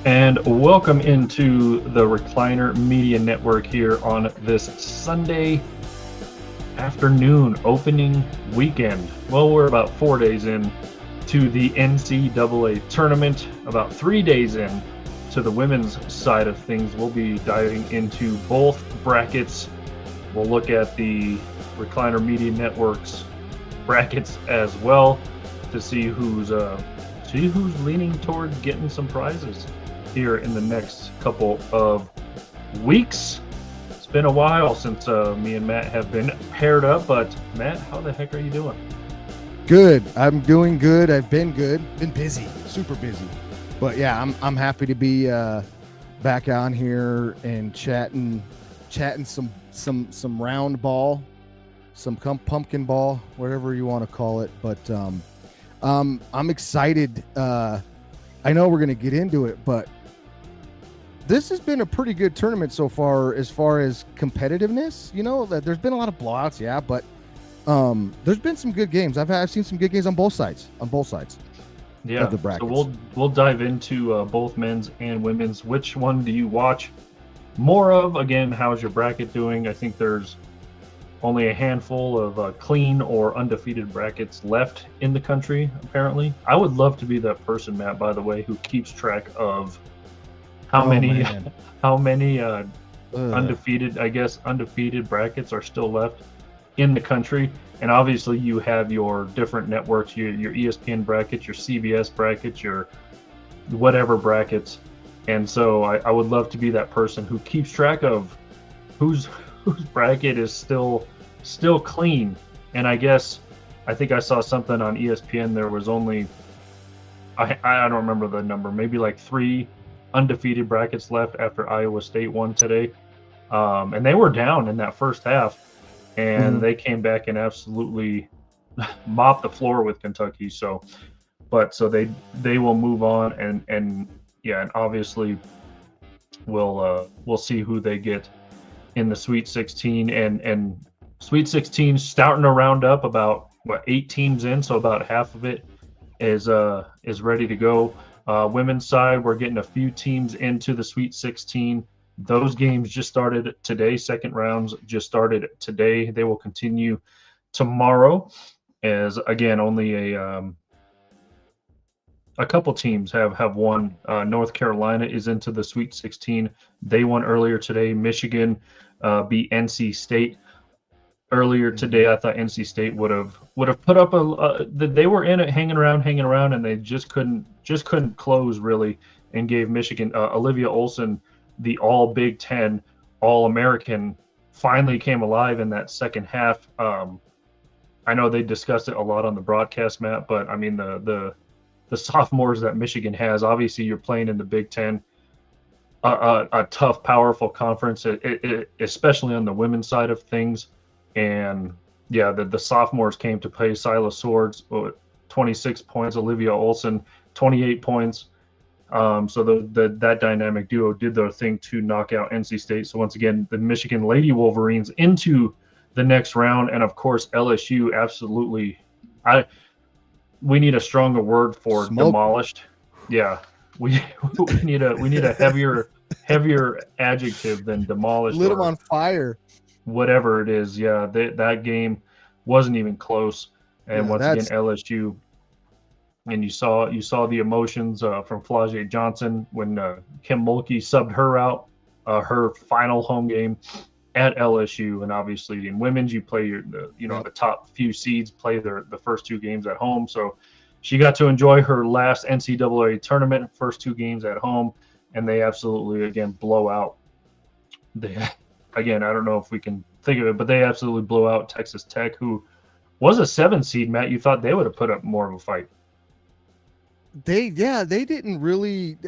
And welcome into the Recliner Media Network here on this Sunday afternoon opening weekend. Well, we're about 4 days in to the NCAA tournament, about 3 days in to the women's side of things. We'll be diving into both brackets. We'll look at the Recliner Media Network's brackets as well to see who's leaning toward getting some prizes here in the next couple of weeks. It's been a while since me and Matt have been paired up, but Matt, how the heck are you doing? Good. I'm doing good. I've been good. Been busy, super busy. But yeah, I'm happy to be back on here and chatting some round ball, some pumpkin ball, whatever you want to call it. But I'm excited. I know we're gonna get into it, but this has been a pretty good tournament so far as competitiveness. You know, there's been a lot of blowouts, yeah, but there's been some good games. I've seen some good games on both sides. Yeah, Of the brackets. so we'll dive into both men's and women's. Which one do you watch more of? Again, how's your bracket doing? I think there's only a handful of clean or undefeated brackets left in the country, apparently. I would love to be that person, Matt, by the way, who keeps track of how many undefeated brackets are still left in the country. And obviously you have your different networks, your ESPN brackets, your CBS brackets, your whatever brackets. And so I would love to be that person who keeps track of whose bracket is still clean. And I think I saw something on ESPN. There was only I don't remember the number, maybe like 3 undefeated brackets left after Iowa State won today. And they were down in that first half, and they came back and absolutely mopped the floor with Kentucky. So they will move on, and obviously we'll see who they get in the Sweet 16, and Sweet 16 starting to round up about 8 teams in, so about half of it is ready to go. Women's side, we're getting a few teams into the Sweet 16. Those games just started today. Second rounds just started today. They will continue tomorrow, as again only a couple teams have won. North Carolina is into the Sweet 16. They won earlier today. Michigan beat NC State earlier today. I thought NC State would have put up they were in it, hanging around, and they just couldn't close really, and gave Michigan Olivia Olson, the all Big Ten All-American, finally came alive in that second half. I know they discussed it a lot on the broadcast, Matt, but I mean the sophomores that Michigan has, obviously you're playing in the Big Ten, a tough, powerful conference, especially on the women's side of things. And yeah, the sophomores came to play. Silas Swords, 26 points. Olivia Olson, 28 points. So that dynamic duo did their thing to knock out NC State. So once again, the Michigan Lady Wolverines into the next round, and of course LSU absolutely. We need a stronger word for demolished. Yeah, we need a heavier adjective than demolished. Lit them on fire. Whatever it is, yeah, that game wasn't even close. And once again, LSU, and you saw the emotions from Flau'jae Johnson when Kim Mulkey subbed her out, her final home game at LSU. And obviously in women's, you play the top few seeds play the first 2 games at home. So she got to enjoy her last NCAA tournament, first 2 games at home, and they absolutely again blow out. Again, I don't know if we can think of it, but they absolutely blew out Texas Tech, who was a 7 seed. Matt, you thought they would have put up more of a fight. They didn't really.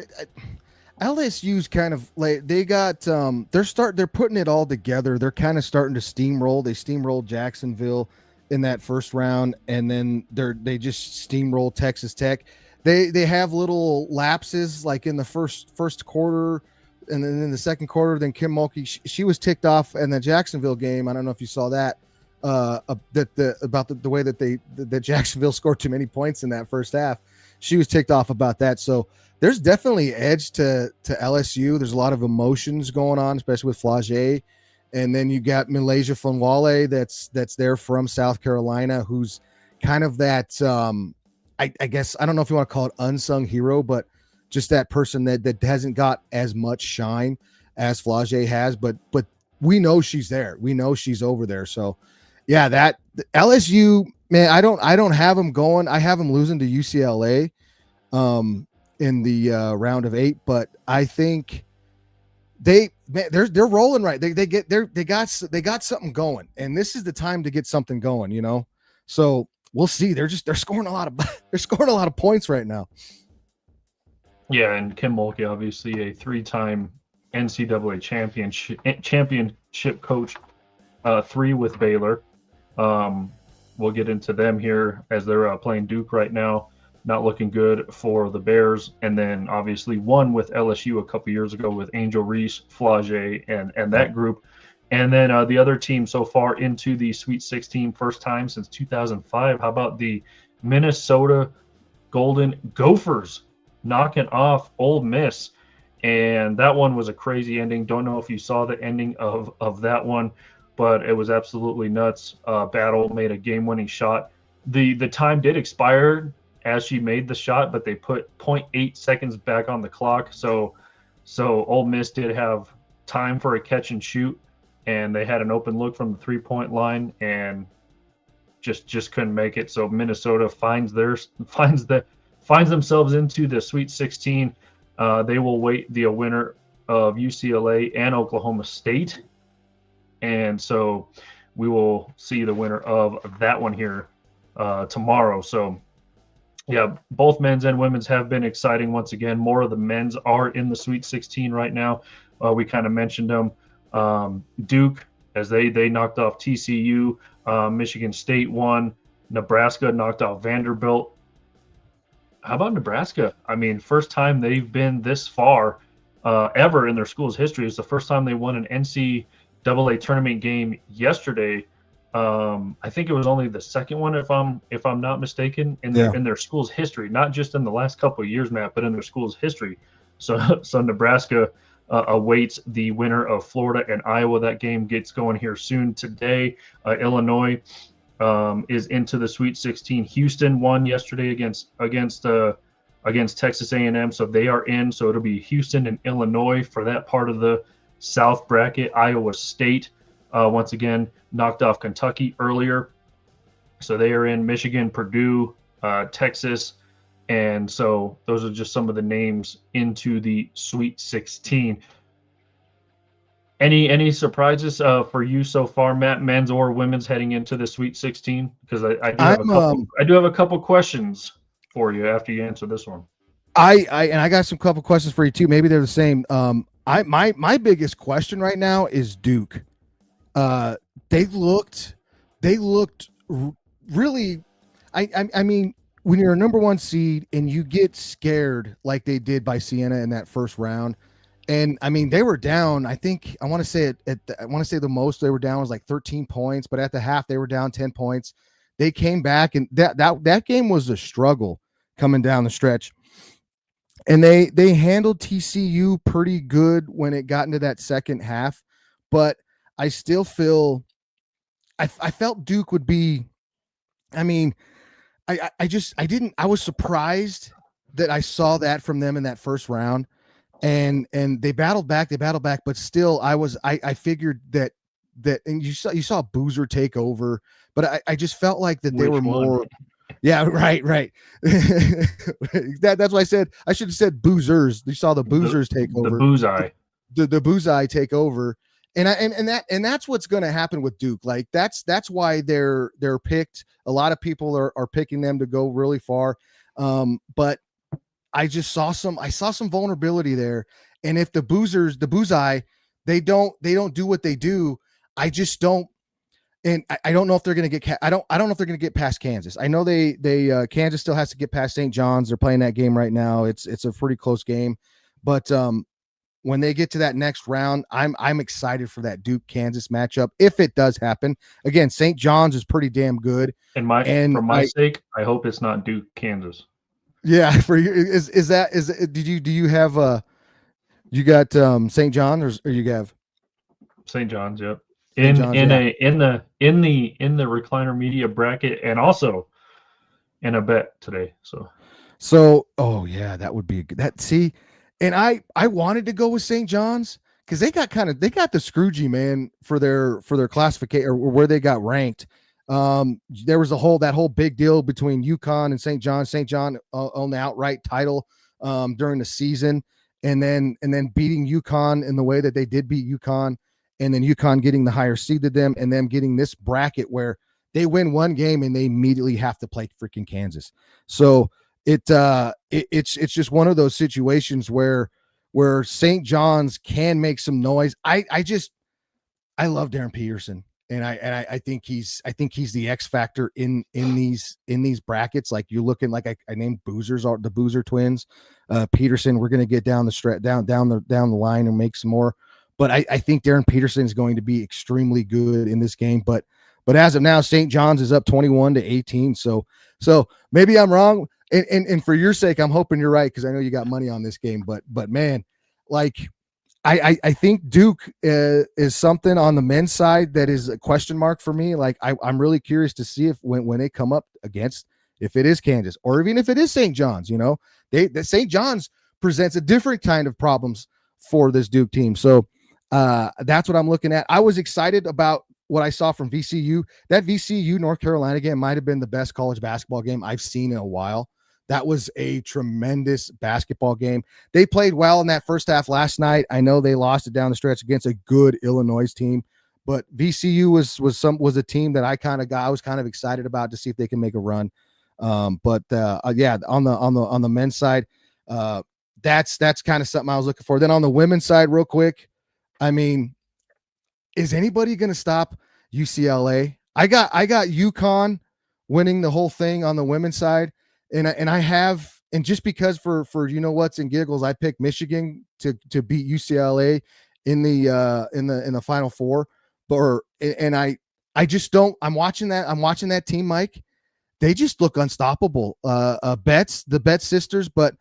LSU's kind of like they got they're putting it all together. They're kind of starting to steamroll. They steamrolled Jacksonville in that first round, and then they just steamroll Texas Tech. They have little lapses like in the first quarter, and then in the second quarter, then Kim Mulkey, she was ticked off in the Jacksonville game. I don't know if you saw that, about the way that Jacksonville scored too many points in that first half. She was ticked off about that. So, there's definitely edge to LSU. There's a lot of emotions going on, especially with Flage. And then you got Malaysia Funwale that's there from South Carolina, who's kind of that I guess I don't know if you want to call it unsung hero, but just that person that hasn't got as much shine as Flage has, but we know she's there. We know she's over there. So yeah, that LSU, man, I don't have them going. I have them losing to UCLA in the round of 8, but I think they're rolling right. They got something going, and this is the time to get something going, you know. So we'll see. They're scoring a lot of points right now. Yeah, and Kim Mulkey, obviously a 3-time NCAA championship coach, 3 with Baylor. We'll get into them here as they're playing Duke right now. Not looking good for the Bears. And then obviously 1 with LSU a couple years ago with Angel Reese, Flage, and that group. And then the other team so far into the Sweet 16, first time since 2005. How about the Minnesota Golden Gophers knocking off Ole Miss? And that one was a crazy ending. Don't know if you saw the ending of that one, but it was absolutely nuts. Battle made a game-winning shot. The time did expire as she made the shot, but they put 0.8 seconds back on the clock. So Ole Miss did have time for a catch and shoot, and they had an open look from the 3-point line and just couldn't make it. So Minnesota finds themselves into the Sweet 16. They will wait the winner of UCLA and Oklahoma State. And so we will see the winner of that one here tomorrow. So yeah, both men's and women's have been exciting once again. More of the men's are in the Sweet 16 right now. We kind of mentioned them. Duke, as they knocked off TCU. Michigan State won. Nebraska knocked out Vanderbilt. How about Nebraska? I mean, first time they've been this far ever in their school's history. It's the first time they won an NCAA tournament game yesterday. I think it was only the second one, if I'm not mistaken, in their school's history, not just in the last couple of years, Matt, but in their school's history. So Nebraska awaits the winner of Florida and Iowa. That game gets going here soon today. Illinois is into the Sweet 16. Houston won yesterday against Texas A&M, so they are in. So it'll be Houston and Illinois for that part of the South bracket. Iowa State once again knocked off Kentucky earlier, so they are in. Michigan, Purdue, Texas, and so those are just some of the names into the Sweet 16. Any surprises for you so far, Matt, men's or women's, heading into the Sweet 16? Because I do have a couple questions for you after you answer this one. I got some couple questions for you too. Maybe they're the same. My biggest question right now is Duke. They looked really. I mean, when you're a number 1 seed and you get scared like they did by Siena in that first round, and I mean they were down. I want to say the most they were down was like 13 points, but at the half they were down 10 points. They came back, and that game was a struggle coming down the stretch. And they handled TCU pretty good when it got into that second half, but I still feel I felt Duke would be. I mean, I was surprised that I saw that from them in that first round, and they battled back, but still I figured that and you saw Boozer take over, but I just felt like that they were more. Yeah, right. That's why I said I should have said Boozers. You saw the Boozers take over. The Boozeye take over. And that's what's going to happen with Duke. Like that's why they're picked. A lot of people are picking them to go really far. But I saw some vulnerability there. And if the Boozeye, they don't do what they do, I just don't. And I don't know if they're going to get. I don't know if they're going to get past Kansas. I know they Kansas still has to get past St. John's. They're playing that game right now. It's a pretty close game, but when they get to that next round, I'm excited for that Duke Kansas matchup if it does happen. Again, St. John's is pretty damn good. For my sake, I hope it's not Duke Kansas. Yeah, for you do you have you got St. John or you have St. John's, yep. St. John's? Yeah. In the recliner media bracket, and also in a bet today. So, oh yeah, that would be a good, that. See, and I wanted to go with St. John's because they got the Scroogey man for their classification or where they got ranked. There was that whole big deal between UConn and St. John. St. John on the outright title during the season, and then beating UConn in the way that they did beat UConn, and then UConn getting the higher seed to them, and them getting this bracket where they win one game and they immediately have to play freaking Kansas. So it's just one of those situations where St. John's can make some noise. I love Darren Peterson, and I think he's the X factor in these brackets. Like you're looking, like I named Boozers, the Boozer twins, Peterson. We're gonna get down the line and make some more, but I think Darren Peterson is going to be extremely good in this game. But as of now, St. John's is up 21-18. So maybe I'm wrong. And for your sake, I'm hoping you're right because I know you got money on this game. But man, like I think Duke is something on the men's side that is a question mark for me. Like I'm really curious to see if when they come up against, if it is Kansas or even if it is St. John's, the St. John's presents a different kind of problems for this Duke team. So that's what I'm looking at. I was excited about what I saw from VCU. That VCU North Carolina game might have been the best college basketball game I've seen in a while. That was a tremendous basketball game. They played well in that first half last night. I know they lost it down the stretch against a good Illinois team, but VCU was a team that I was kind of excited about to see if they can make a run. Yeah, on the men's side, that's kind of something I was looking for. Then on the women's side, real quick, I mean, is anybody going to stop UCLA? I got UConn winning the whole thing on the women's side. And just because for what's in giggles, I picked Michigan to beat UCLA in the Final Four. I just don't. I'm watching that team, Mike. They just look unstoppable. The Betts sisters, but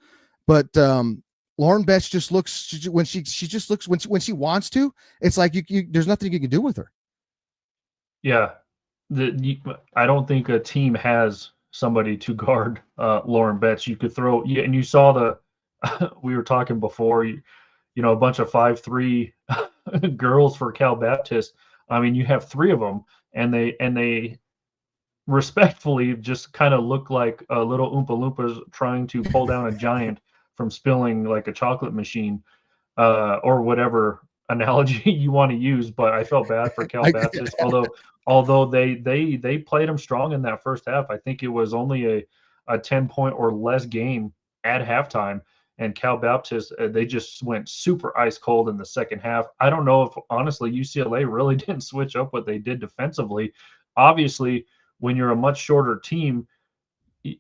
Lauren Betts just looks when she wants to. It's like there's nothing you can do with her. Yeah, I don't think a team has somebody to guard Lauren Betts. You could throw, and you saw we were talking before, a bunch of 5'3" girls for Cal Baptist. I mean, you have three of them, and they respectfully just kind of look like little Oompa Loompas trying to pull down a giant from spilling like a chocolate machine, or whatever analogy you want to use. But I felt bad for Cal Baptist, although they played them strong in that first half. I think it was only a 10-point or less game at halftime, and Cal Baptist, they just went super ice cold in the second half. I don't know if honestly UCLA really didn't switch up what they did defensively. Obviously, when you're a much shorter team,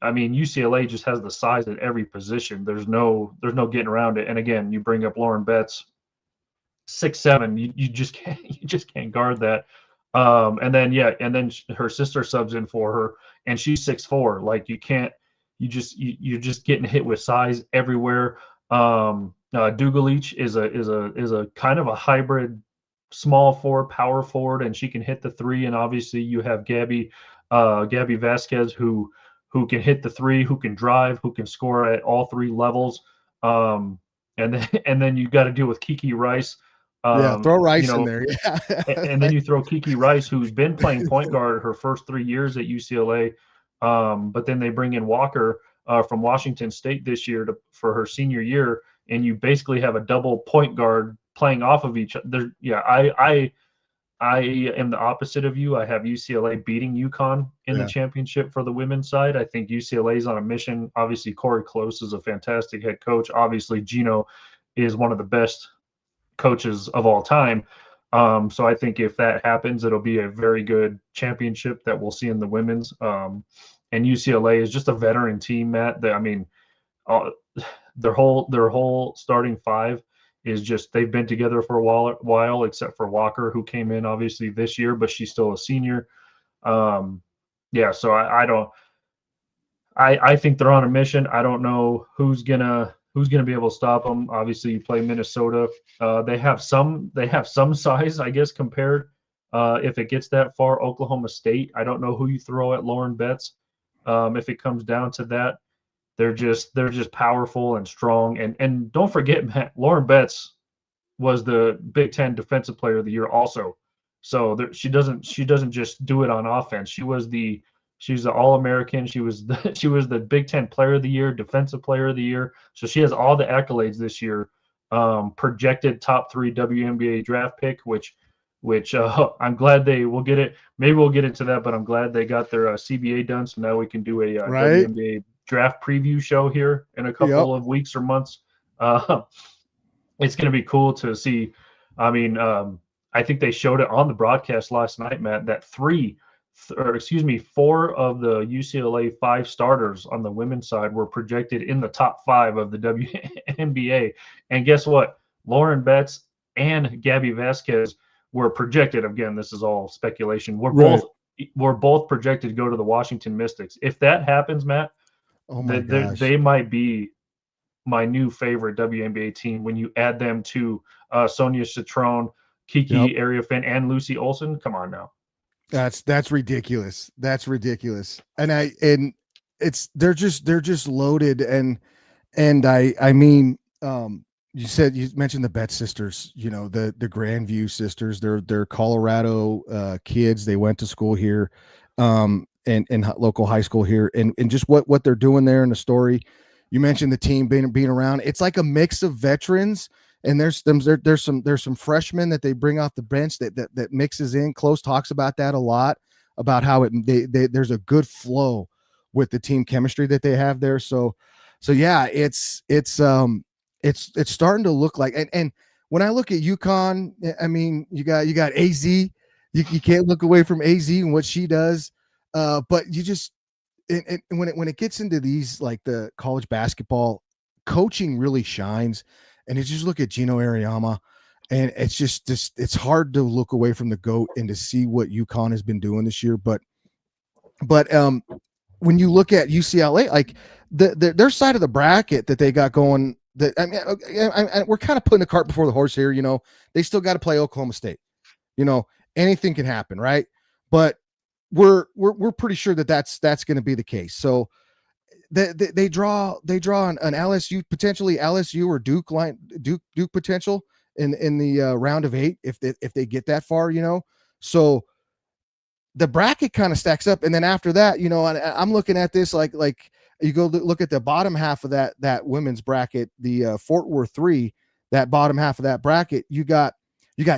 I mean, UCLA just has the size at every position. There's no getting around it. And again, you bring up Lauren Betts, 6'7". You just can't guard that. And then her sister subs in for her, and she's 6'4". Like you're just getting hit with size everywhere. Dugalich is a kind of a hybrid small forward, power forward, and she can hit the three. And obviously you have Gabby Vasquez who can hit the three, who can drive, who can score at all three levels. And then you got to deal with Kiki Rice. Throw Rice in there. Yeah. And then you throw Kiki Rice, who's been playing point guard her first 3 years at UCLA. But then they bring in Walker from Washington State this year for her senior year, and you basically have a double point guard playing off of each other. Yeah, I am the opposite of you. I have UCLA beating UConn in the championship for the women's side. I think UCLA is on a mission. Obviously, Corey Close is a fantastic head coach. Obviously, Gino is one of the best coaches of all time. So I think if that happens, it'll be a very good championship that we'll see in the women's. And UCLA is just a veteran team, Matt. Their whole starting five is just, they've been together for a while, except for Walker, who came in obviously this year, but she's still a senior. So I think they're on a mission. I don't know who's gonna be able to stop them. Obviously, you play Minnesota. They have some size, I guess, compared. If it gets that far, Oklahoma State. I don't know who you throw at Lauren Betts. If it comes down to that, they're just powerful and strong. And don't forget, Matt, Lauren Betts was the Big Ten Defensive Player of the Year also. So she doesn't just do it on offense. She's the All American. She was the Big Ten Player of the Year, Defensive Player of the Year. So she has all the accolades this year. Projected top 3 WNBA draft pick, which I'm glad they will get it. Maybe we'll get into that, but I'm glad they got their CBA done. So now we can do a Right? WNBA draft preview show here in a Yep. couple of weeks or months. Uh, it's going to be cool to see. I mean, I think they showed it on the broadcast last night, Matt, that four of the UCLA 5 starters on the women's side were projected in the top 5 of the WNBA. And guess what? Lauren Betts and Gabby Vasquez were projected. Again, this is all speculation. Right. We're both projected to go to the Washington Mystics. If that happens, Matt, Oh my gosh. they might be my new favorite WNBA team when you add them to Sonia Citrone, Yep. Kiki Ariafin, and Lucy Olson. Come on now. That's ridiculous. That's ridiculous. And they're just loaded. And I mean, you mentioned the Betts sisters, the Grandview sisters. They're Colorado kids. They went to school here, and local high school here, and just what they're doing there in the story. You mentioned the team being around. It's like a mix of veterans, and there's some freshmen that they bring off the bench that mixes in. Close talks about that a lot, about how there's a good flow with the team chemistry that they have there. So yeah, it's starting to look like, and when I look at UConn, I mean, you got AZ. You can't look away from AZ and what she does, but you just and when it gets into these, like the college basketball, coaching really shines. And you just look at Gino Ariama, and it's just it's hard to look away from the GOAT and to see what UConn has been doing this year. But when you look at UCLA, like their side of the bracket that they got going, that we're kind of putting the cart before the horse here. They still got to play Oklahoma State. Anything can happen, right? But we're pretty sure that's going to be the case. So they draw an LSU, potentially LSU or Duke potential in the round of 8 if they get that far. So the bracket kind of stacks up, and then after that, I'm looking at this like you go look at the bottom half of that women's bracket, the Fort Worth 3, that bottom half of that bracket. You got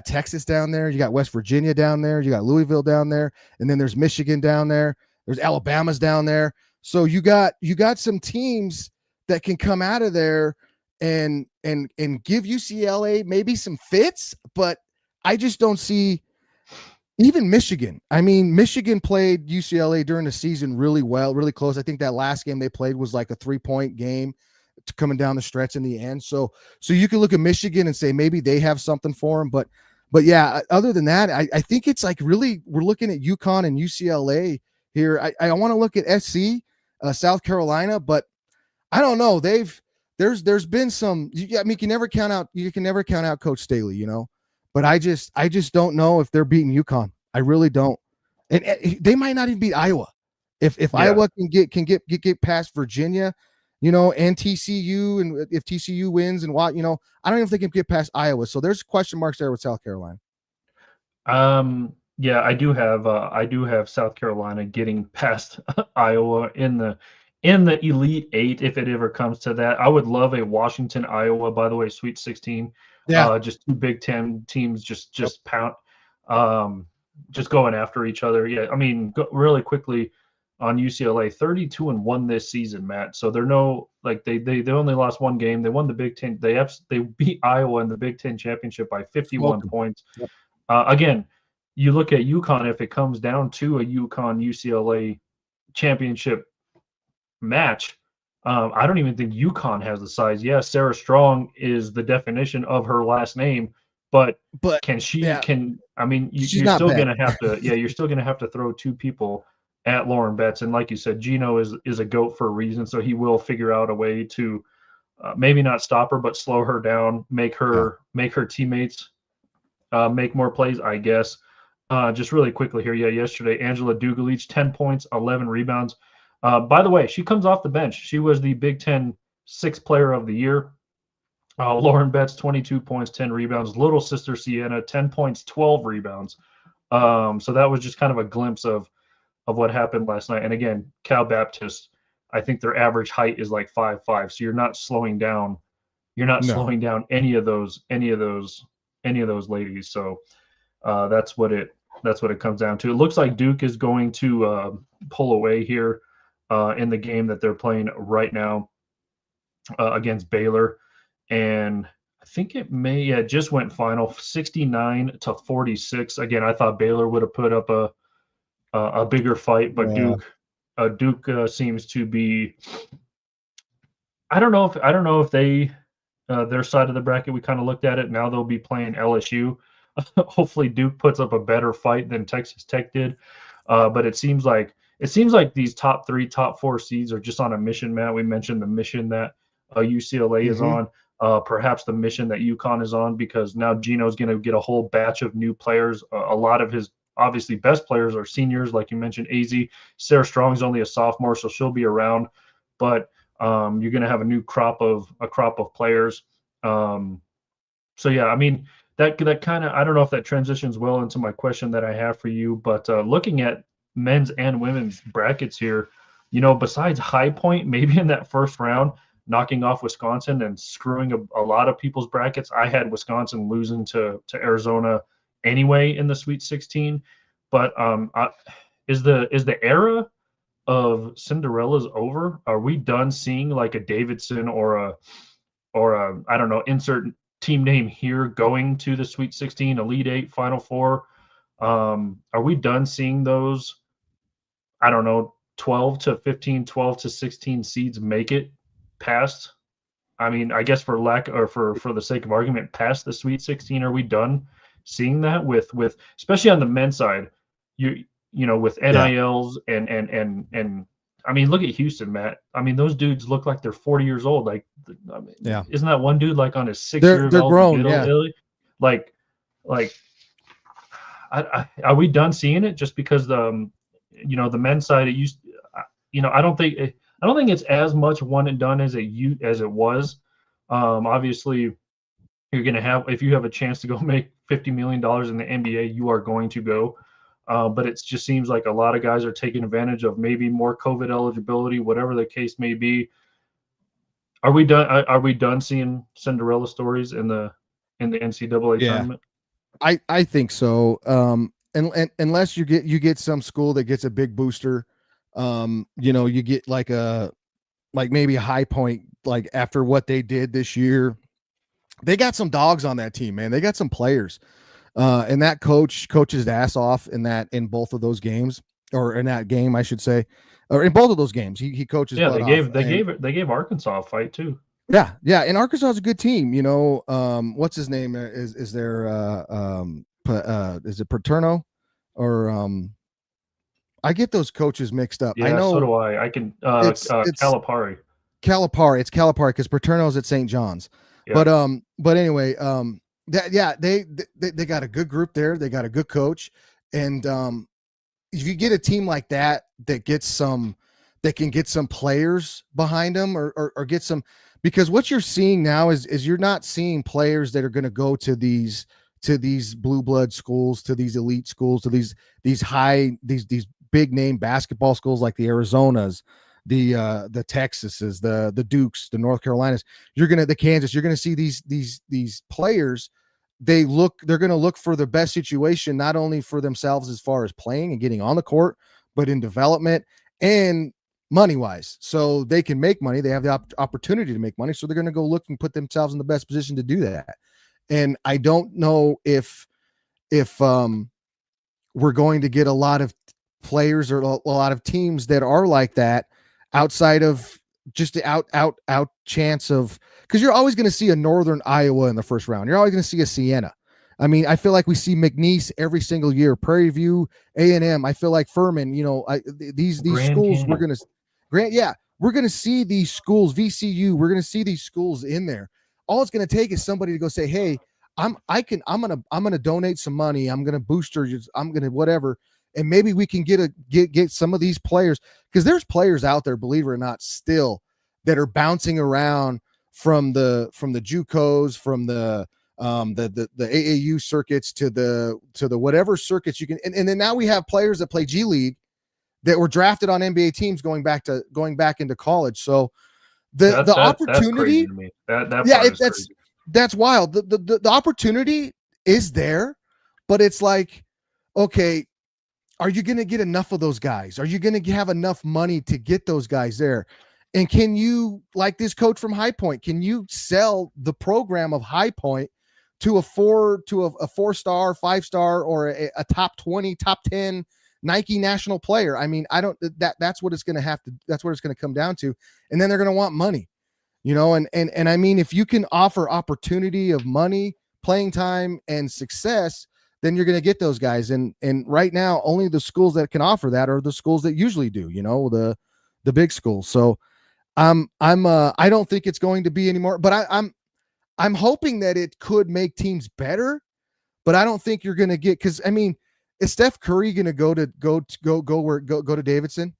Texas down there, you got West Virginia down there, you got Louisville down there, and then there's Michigan down there, there's Alabama's down there. So you got some teams that can come out of there and give UCLA maybe some fits, but I just don't see even Michigan. I mean, Michigan played UCLA during the season really well, really close. I think that last game they played was like a 3-point game coming down the stretch in the end. So you can look at Michigan and say maybe they have something for them, but yeah, other than that, I think it's like really we're looking at UConn and UCLA here. I want to look at SC, South Carolina, but I don't know. There's been some. I mean, you can never count out Coach Staley, but I just don't know if they're beating UConn. I really don't, and they might not even beat Iowa. If Iowa can get past Virginia, and TCU, and if TCU wins and what, I don't even think they can get past Iowa. So there's question marks there with South Carolina. Yeah, I do have South Carolina getting past Iowa in the Elite 8 if it ever comes to that. I would love a Washington Iowa, by the way, Sweet 16. Yeah. Just 2 Big Ten teams just pound, just going after each other. Yeah, I mean, really quickly on UCLA, 32-1 this season, Matt. So they're they only lost 1 game. They won the Big Ten. They beat Iowa in the Big Ten championship by 51 points. Yep. Again, you look at UConn, if it comes down to a UConn UCLA championship match, I don't even think UConn has the size. Yes, Sarah Strong is the definition of her last name, but can she? Yeah. I mean, you're still going to have to. Yeah, you're still going to have to throw 2 people at Lauren Betts. And like you said, Gino is a GOAT for a reason, so he will figure out a way to maybe not stop her, but slow her down, make Yeah. her teammates make more plays, I guess. Just really quickly here, yeah, yesterday, Angela Dugalich, 10 points, 11 rebounds. By the way, she comes off the bench. She was the Big Ten sixth player of the year. Lauren Betts, 22 points, 10 rebounds. Little sister Sienna, 10 points, 12 rebounds. So that was just kind of a glimpse of what happened last night. And again, Cal Baptist, I think their average height is like 5'5". So you're not slowing down. You're not No. slowing down any of those ladies. So that's what it comes down to. It looks like Duke is going to pull away here in the game that they're playing right now against Baylor, and I think it just went final 69-46. Again, I thought Baylor would have put up a bigger fight, but Yeah. Duke seems to be. I don't know if they their side of the bracket. We kind of looked at it. Now they'll be playing LSU. Hopefully Duke puts up a better fight than Texas Tech did. But it seems like these top 3, top 4 seeds are just on a mission, Matt. We mentioned the mission that UCLA is on, perhaps the mission that UConn is on, because now Gino's going to get a whole batch of new players. A lot of his obviously best players are seniors, like you mentioned, AZ. Sarah Strong's only a sophomore, so she'll be around. But you're going to have a new crop of players. So yeah, I mean, that kind of, I don't know if that transitions well into my question that I have for you, but looking at men's and women's brackets here, besides High Point, maybe in that first round, knocking off Wisconsin and screwing a lot of people's brackets, I had Wisconsin losing to Arizona anyway in the Sweet 16. But is the era of Cinderella's over? Are we done seeing like a Davidson or a I don't know, insert team name here going to the Sweet 16, Elite 8, Final Four? Are we done seeing those, I don't know, 12 to 15, 12 to 16 seeds make it past? I mean, I guess for the sake of argument, past the Sweet 16, are we done seeing that with especially on the men's side, with NILs and I mean, look at Houston, Matt. I mean, those dudes look like they're 40 years old. Like, I mean, isn't that one dude like on his 6 years they're old? grown, yeah. Like, are we done seeing it just because the men's side, it used, I don't think it's as much one and done as it was. Obviously, you're going to have, if you have a chance to go make $50 million in the NBA, you are going to go. But it just seems like a lot of guys are taking advantage of maybe more COVID eligibility, whatever the case may be. Are we done? Are we done seeing Cinderella stories in the NCAA tournament? I think so. And unless you get some school that gets a big booster, you get like maybe a High Point, like after what they did this year. They got some dogs on that team, man. They got some players. And that coaches ass off in both of those games, or in that game, I should say, or in both of those games, he coaches. Yeah, they gave Arkansas a fight too. Yeah, and Arkansas is a good team. What's his name? Is there is it Paterno or I get those coaches mixed up. Yeah, I know. So do I. I can it's Calipari. Calipari. It's Calipari because Paterno's at St. John's. Yeah. But anyway, they got a good group there. They got a good coach, and if you get a team like that that can get some players behind them or get some, because what you're seeing now is you're not seeing players that are going to go to these blue blood schools, to these elite schools, to these big name basketball schools like the Arizonas, the Texases, the Dukes, the North Carolinas. The Kansas. You're gonna see these players. They're gonna look for the best situation, not only for themselves as far as playing and getting on the court, but in development and money wise, so they can make money. They have the opportunity to make money, so they're gonna go look and put themselves in the best position to do that. And I don't know if we're going to get a lot of players or a lot of teams that are like that, outside of just the out chance of, because you're always going to see a Northern Iowa in the first round. You're always going to see a Siena. I mean, I feel like we see McNeese every single year. Prairie View, A&M. I feel like Furman. These Grand schools we're Canyon. gonna grant. Yeah, we're gonna see these schools. VCU. We're gonna see these schools in there. All it's gonna take is somebody to go say, "Hey, I'm gonna donate some money. I'm gonna booster. I'm gonna whatever." And maybe we can get some of these players, because there's players out there, believe it or not, still that are bouncing around from the JUCOs, from the AAU circuits to the whatever circuits you can, and then now we have players that play G League that were drafted on NBA teams going back into college. So the That's crazy opportunity, to me. That yeah, part is that's crazy. wild. The opportunity is there, but it's like, okay, are you going to get enough of those guys? Are you going to have enough money to get those guys there? And can you, like this coach from High Point, can you sell the program of High Point to a 4-star, 5-star, or a top 20, top 10 Nike national player? I mean, I don't, that's what it's going to have to, that's what it's going to come down to. And then they're going to want money, and I mean, if you can offer opportunity of money, playing time, and success, then you're going to get those guys. And right now, only the schools that can offer that are the schools that usually do, the big schools. So I don't think it's going to be anymore, but I'm hoping that it could make teams better, but I don't think you're going to get, because I mean, is Steph Curry going to go to Davidson?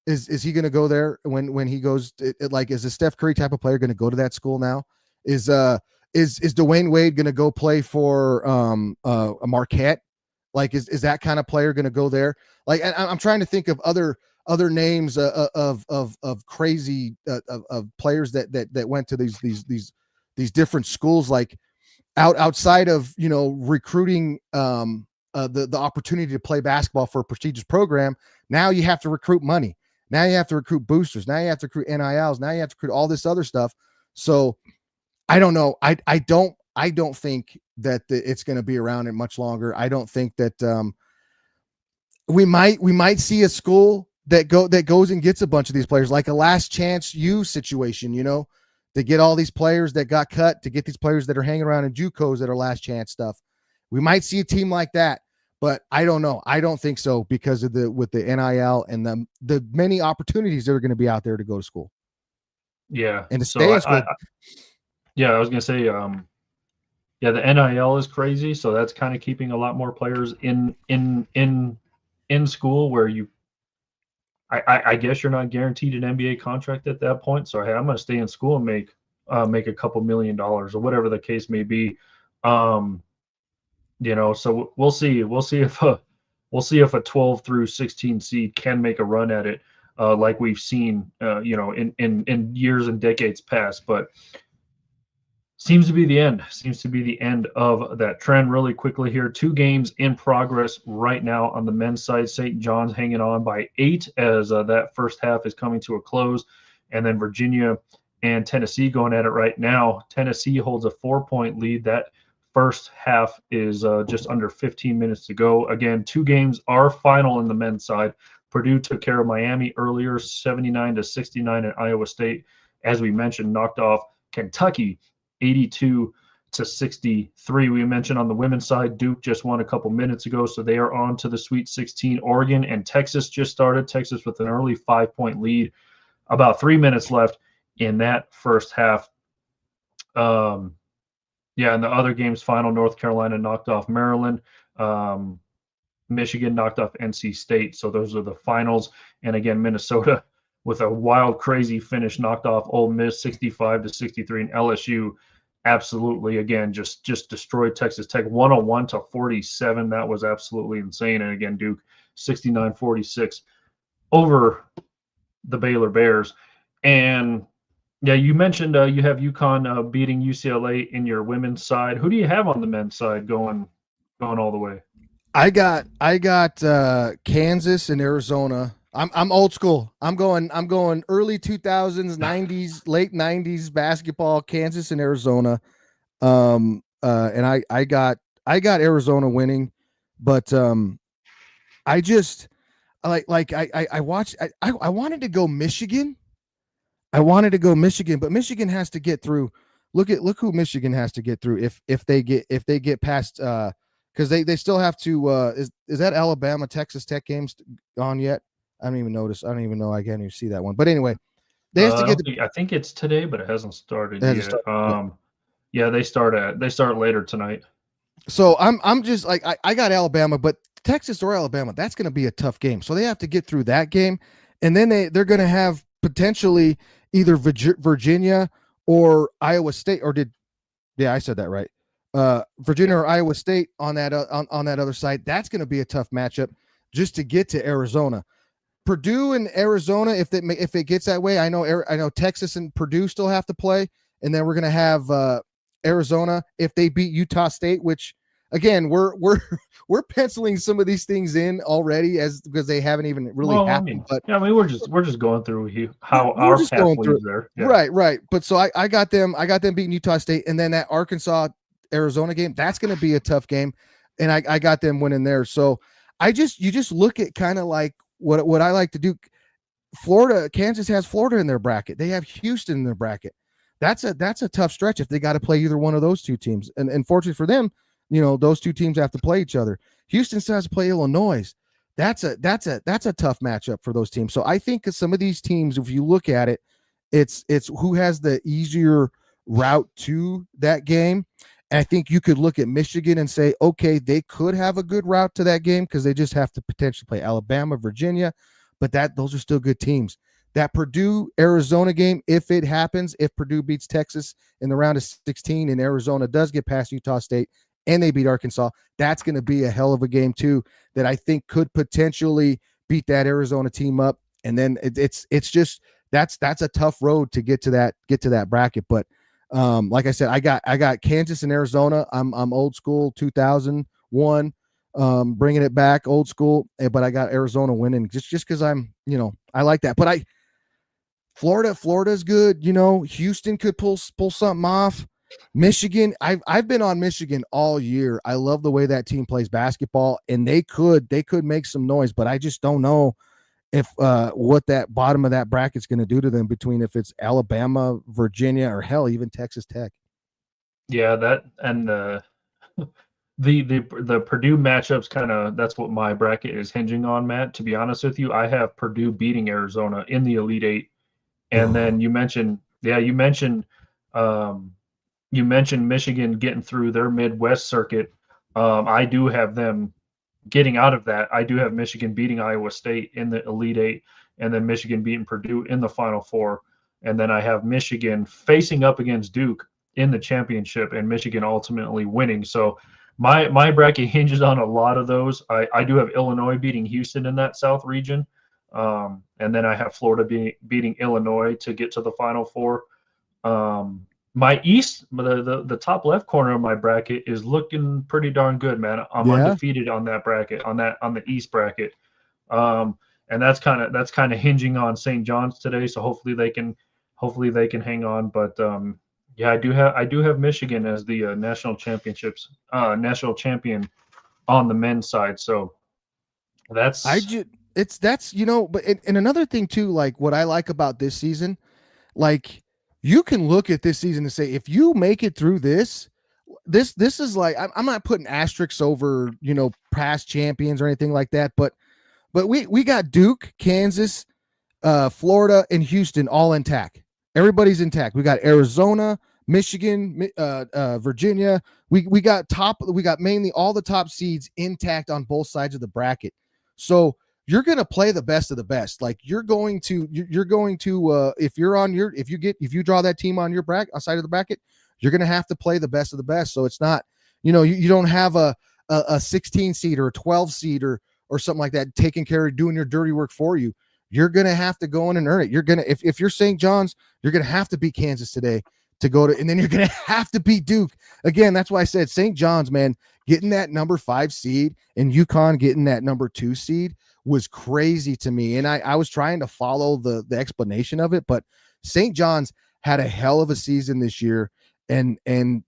Is he going to go there when he goes like, is a Steph Curry type of player going to go to that school now? Is Dwayne Wade going to go play for a Marquette? Like, is that kind of player going to go there? Like, I'm trying to think of other names of crazy of players that went to these different schools, like outside of recruiting the opportunity to play basketball for a prestigious program. Now you have to recruit money. Now you have to recruit boosters. Now you have to recruit NILs. Now you have to recruit all this other stuff. So I don't know. I don't think that it's going to be around it much longer. I don't think that we might see a school that goes and gets a bunch of these players, like a last chance U situation, to get all these players that got cut, to get these players that are hanging around in JUCOs that are last chance stuff. We might see a team like that, but I don't know. I don't think so, because of with the NIL and the many opportunities that are going to be out there to go to school. Yeah. And to stay in school. I was going to say, yeah, the NIL is crazy. So that's kind of keeping a lot more players in school, where I guess you're not guaranteed an NBA contract at that point. So, hey, I'm going to stay in school and make a couple $1 million or whatever the case may be. So we'll see. We'll see if a 12 through 16 seed can make a run at it, like we've seen, in years and decades past. But seems to be the end. Seems to be the end of that trend. Really quickly here, 2 games in progress right now on the men's side. St. John's hanging on by 8 as that first half is coming to a close, and then Virginia and Tennessee going at it right now. Tennessee holds a 4-point lead. That first half is just under 15 minutes to go. Again, 2 games are final in the men's side. Purdue took care of Miami earlier, 79-69 at Iowa State. As we mentioned, knocked off Kentucky 82-63. We mentioned on the women's side, Duke just won a couple minutes ago, so they are on to the Sweet 16. Oregon and Texas just started. Texas with an early 5-point lead. About 3 minutes left in that first half. And the other games final, North Carolina knocked off Maryland. Michigan knocked off NC State. So those are the finals. And again, Minnesota with a wild, crazy finish, knocked off Ole Miss 65-63, and LSU absolutely, again, just destroyed Texas Tech 101-47. That was absolutely insane. And again, Duke 69-46 over the Baylor Bears. And yeah, you mentioned you have UConn beating UCLA in your women's side. Who do you have on the men's side going all the way? I got Kansas and Arizona. I'm old school. I'm going early 2000s, 90s, late 90s basketball, Kansas and Arizona. And I got Arizona winning, but I just I watched I wanted to go Michigan. But Michigan has to get through look who Michigan has to get through if they get past because they still have to is that Alabama Texas Tech games on yet? I don't even notice. I don't even know. I can't even see that one. But anyway, they have to I get don't think I think it's today, but it hasn't started it has to yet. start. Yeah. Yeah, they start later tonight. So I'm just like I got Alabama, but Texas or Alabama, that's going to be a tough game. So they have to get through that game, and then they're going to have potentially either Virginia or Iowa State, or I said that right. Virginia or Iowa State on that on that other side. That's going to be a tough matchup just to get to Arizona. Purdue and Arizona, if it gets that way, I know Texas and Purdue still have to play, and then we're gonna have Arizona if they beat Utah State, which again we're penciling some of these things in already as because they haven't even really happened. But yeah, I mean we're just going through how we're our just path going through leads there. Yeah. right. But so I got them beating Utah State, and then that Arkansas Arizona game, that's gonna be a tough game, and I got them winning there. So you just look at kind of like what I like to do. Kansas has Florida in their bracket. They have Houston in their bracket. That's a tough stretch if they got to play either one of those two teams. And fortunately for them, those two teams have to play each other. Houston still has to play Illinois. That's a tough matchup for those teams. So I think some of these teams, if you look at it, it's who has the easier route to that game. And I think you could look at Michigan and say, okay, they could have a good route to that game because they just have to potentially play Alabama, Virginia, but those are still good teams. That Purdue Arizona game, if it happens, if Purdue beats Texas in the round of 16 and Arizona does get past Utah State and they beat Arkansas, that's going to be a hell of a game too that I think could potentially beat that Arizona team up. And then it's just that's a tough road to get to that bracket, but like I said, I got Kansas and Arizona. I'm old school 2001, bringing it back old school, but I got Arizona winning just because I'm, I like that. But Florida's good. Houston could pull something off. Michigan, I've been on Michigan all year. I love the way that team plays basketball, and they could make some noise, but I just don't know if what that bottom of that bracket's going to do to them between if it's Alabama, Virginia, or hell, even Texas Tech. Yeah, that and the Purdue matchups that's what my bracket is hinging on, Matt. To be honest with you, I have Purdue beating Arizona in the Elite Eight, and then you mentioned Michigan getting through their Midwest circuit. I do have them getting out of that. I do have Michigan beating Iowa State in the Elite Eight, and then Michigan beating Purdue in the Final Four. And then I have Michigan facing up against Duke in the championship, and Michigan ultimately winning. So my bracket hinges on a lot of those. I do have Illinois beating Houston in that South region, and then I have Florida beating Illinois to get to the Final Four. My East, the top left corner of my bracket is looking pretty darn good, man. I'm undefeated on that bracket, on the East bracket, and that's kind of hinging on St. John's today. So hopefully they can hang on. But yeah, I do have Michigan as the national champion on the men's side. So that's but and another thing too, like what I like about this season, like. You can look at this season and say, if you make it through this is like, I'm not putting asterisks over, past champions or anything like that, but we got Duke, Kansas, Florida, and Houston all intact. Everybody's intact. We got Arizona, Michigan, Virginia. We got mainly all the top seeds intact on both sides of the bracket. So you're going to play the best of the best. Like you're going to if you draw that team on your side of the bracket, you're going to have to play the best of the best. So it's not, you don't have a 16 seed or a 12 seed or something like that taking care of doing your dirty work for you. You're going to have to go in and earn it. You're going to, if you're St. John's, you're going to have to beat Kansas today to go to, and then you're going to have to beat Duke again. That's why I said St. John's, man, getting that number 5 seed and UConn getting that number 2 seed was crazy to me. And I was trying to follow the explanation of it, but St. John's had a hell of a season this year. And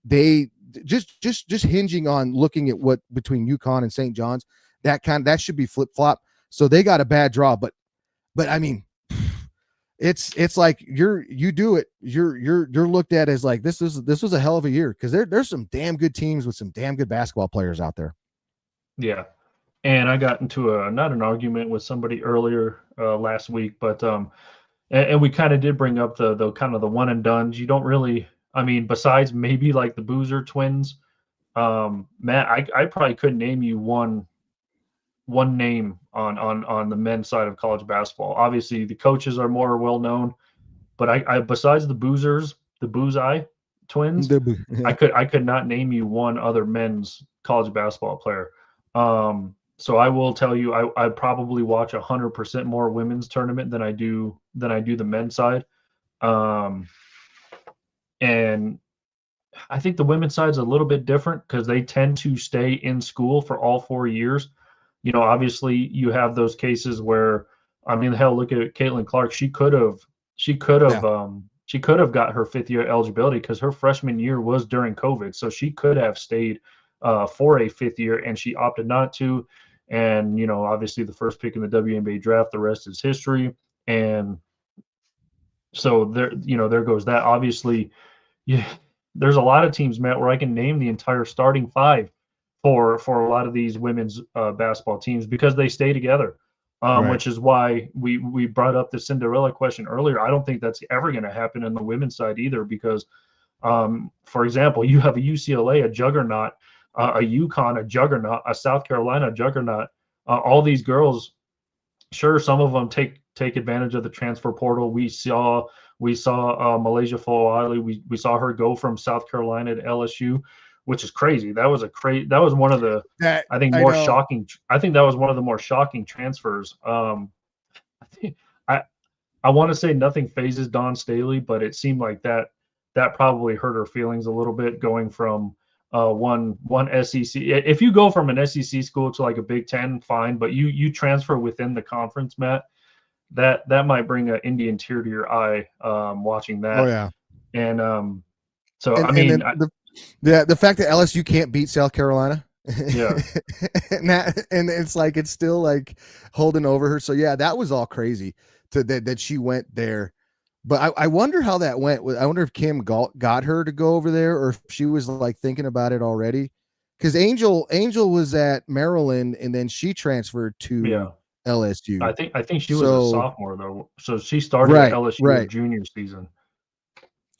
they just hinging on looking at what between UConn and St. John's, that should be flip flop. So they got a bad draw, but I mean, it's like you do it. You're looked at as like this was a hell of a year because there's some damn good teams with some damn good basketball players out there. Yeah. And I got into not an argument with somebody earlier last week, but and we kind of did bring up the kind of the one and dones. You don't really, I mean, besides maybe like the Boozer twins, Matt, I probably couldn't name you one name on the men's side of college basketball. Obviously, the coaches are more well known, but I besides the Boozers, the Boozeye twins, Yeah. I could not name you one other men's college basketball player. So I will tell you, I probably watch 100% more women's tournament than I do the men's side. And I think the women's side is a little bit different because they tend to stay in school for all 4 years. You know, obviously you have those cases where, I mean, hell, look at Caitlin Clark. She could have got her 5th year eligibility because her freshman year was during COVID. So she could have stayed for a 5th year and she opted not to. And, you know, obviously the first pick in the WNBA draft, the rest is history. And so there goes that. Obviously, yeah, there's a lot of teams, Matt, where I can name the entire starting five for a lot of these women's basketball teams because they stay together. Right. Which is why we brought up the Cinderella question earlier. I don't think that's ever going to happen in the women's side either because, for example, you have a UCLA, a juggernaut, a UConn, a juggernaut, a South Carolina juggernaut. All these girls, sure, some of them take advantage of the transfer portal. We saw Malaysia Foali. We saw her go from South Carolina to LSU, which is crazy. That was one of the I think more shocking. I think that was one of the more shocking transfers. I want to say nothing phases Dawn Staley, but it seemed like that probably hurt her feelings a little bit going from one SEC. If you go from an SEC school to like a Big Ten, fine, but you transfer within the conference, Matt. That might bring an Indian tear to your eye watching that. Oh yeah. And so And, I mean, the fact that LSU can't beat South Carolina. Yeah. and it's like it's still like holding over her. So yeah, that was all crazy that she went there. But I wonder how that went. I wonder if Kim got her to go over there or if she was like thinking about it already. Because Angel was at Maryland and then she transferred to LSU. I think she was a sophomore though, so she started at LSU her junior season.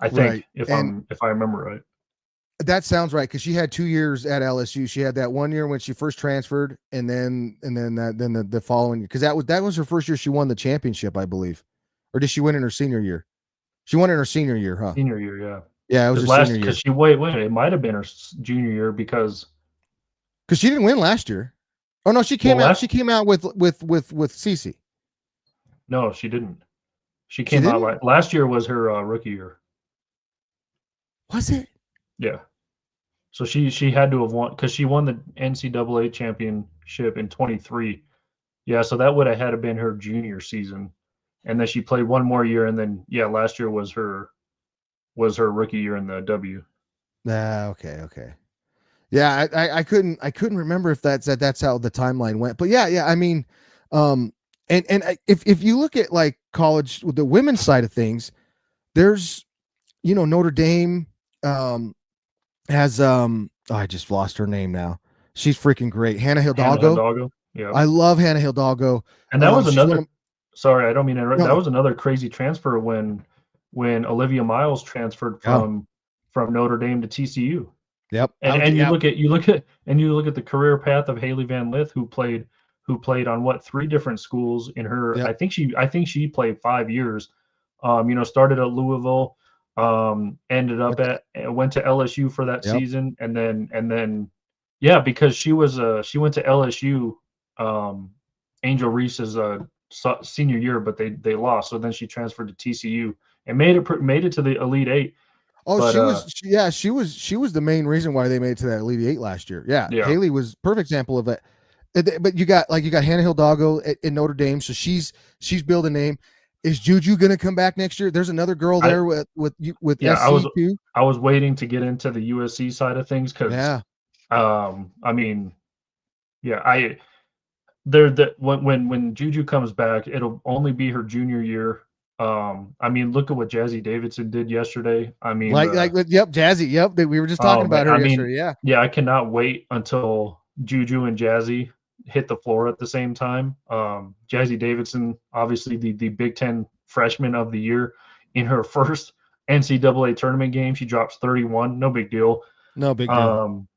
I think if I remember right. That sounds right because she had 2 years at LSU. She had that 1 year when she first transferred, and then the following year because that was her first year. She won the championship, I believe, or did she win in her senior year? She won in her senior year, huh? Senior year, yeah. Yeah, it was her senior year. Because she wait, it might have been her junior year because she didn't win last year. Oh no, she came out. She came out with Cece. No, she didn't. She came out last year was her rookie year. Was it? Yeah. So she had to have won because she won the NCAA championship in 23. Yeah, so that would have had to been her junior season, and then she played one more year, and then last year was her rookie year in the W. Okay. Yeah, I couldn't remember if that's how the timeline went, but yeah, I mean, and if you look at like college, the women's side of things, there's Notre Dame has I just lost her name now. She's freaking great. Hannah Hidalgo. Yeah. I love Hannah Hidalgo. And that was another sorry, I don't mean to interrupt. No. That was another crazy transfer when Olivia Miles transferred from Notre Dame to TCU. Yep. And you look at the career path of Haley Van Lith who played on 3 different schools in her. Yep. I think she played 5 years. Started at Louisville. Ended up went to LSU for that season, and then because she went to LSU, Angel Reese's senior year, but they lost, so then she transferred to TCU and made it to the Elite Eight. Oh, but, she was the main reason why they made it to that Elite Eight last year. Yeah. Haley was perfect example of it. But you got Hannah Hidalgo in Notre Dame, so she's built a name. Is Juju going to come back next year? There's another girl there with SC too. I was waiting to get into the USC side of things because when Juju comes back, it'll only be her junior year. I mean, look at what Jazzy Davidson did yesterday. I mean, Yep, Jazzy, yep. We were just talking oh man, about her I mean, yesterday. Yeah, yeah, I cannot wait until Juju and Jazzy hit the floor at the same time. Jazzy Davidson, obviously the Big Ten freshman of the year, in her first NCAA tournament game, she drops 31. No big deal. no big deal. Um,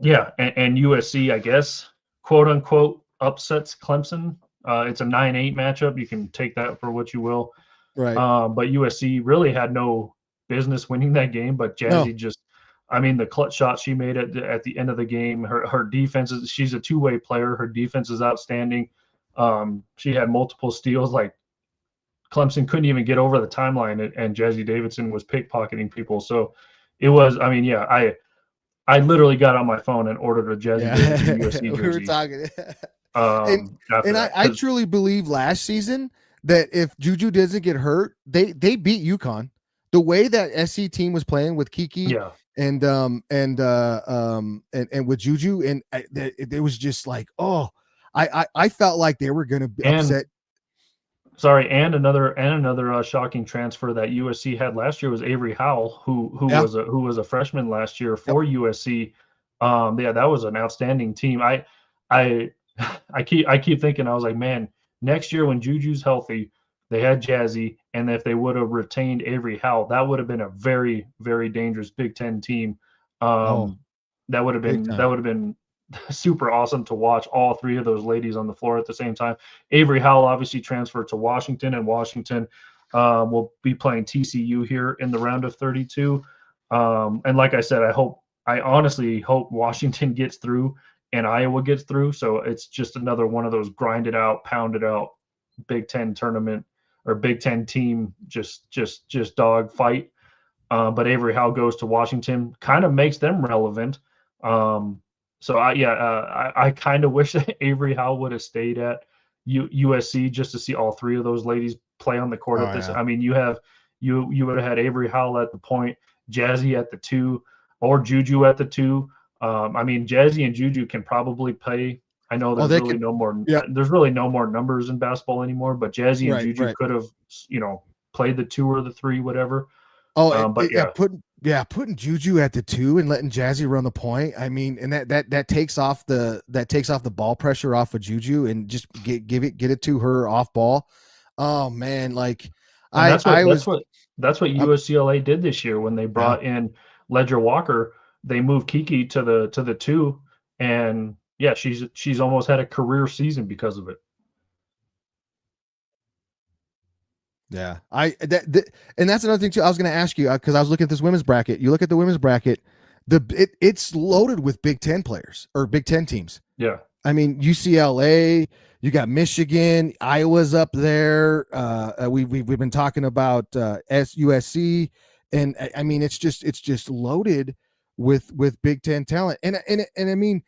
yeah, and USC, I guess, quote unquote, upsets Clemson. It's a 9-8 matchup. You can take that for what you will. Right. But USC really had no business winning that game. But No. Jazzy just, I mean, the clutch shot she made at the end of the game, her defense is, she's a two-way player. Her defense is outstanding. She had multiple steals. Like Clemson couldn't even get over the timeline, and Jazzy Davidson was pickpocketing people. So it was, I mean, yeah, I literally got on my phone and ordered a Jazzy Davidson USC We were jersey. talking. After that, I truly believe last season that if Juju doesn't get hurt, they beat UConn. The way that SC team was playing with Kiki yeah, and with Juju, and it was just like, oh, I felt like they were going to be and upset. sorry, and another shocking transfer that USC had last year was Avery Howell, who Yeah. was a freshman last year for USC. Yeah, that was an outstanding team. I I keep thinking, I was like, man, next year when Juju's healthy, they had Jazzy, and if they would have retained Avery Howell, that would have been a very, very dangerous Big Ten team. Oh, That would have big been time. super awesome to watch all three of those ladies on the floor at the same time. Avery Howell obviously transferred to Washington, and Washington will be playing TCU here in the round of 32. And like I said, I honestly hope Washington gets through and Iowa gets through. So it's just another one of those grinded out, pounded out Big Ten tournament or Big Ten team, just dog fight. But Avery Howell goes to Washington, kind of makes them relevant. So I kind of wish that Avery Howell would have stayed at USC just to see all three of those ladies play on the court Oh at this. yeah. I mean, you would have had Avery Howell at the point, Jazzy at the two, or Juju at the two. I mean, Jazzy and Juju can probably play. I know Oh, there's they really could. no more. Yep. There's really no more numbers in basketball anymore. But Jazzy and Right. Juju Right. could have, played the two or the three, whatever. Oh, But yeah, putting Juju at the two and letting Jazzy run the point. I mean, and that takes off the ball pressure off of Juju and just get it to her off ball. Oh man, like and I was that's what USCLA did this year when they yeah. brought in Ledger Walker. They moved Kiki to the two, and yeah, she's almost had a career season because of it. Yeah, and that's another thing too. I was going to ask you because I was looking at this women's bracket. You look at the women's bracket, it's loaded with Big Ten players or Big Ten teams. Yeah, I mean UCLA, you got Michigan, Iowa's up there. We've been talking about USC, and I mean it's just loaded with Big Ten talent. And I mean,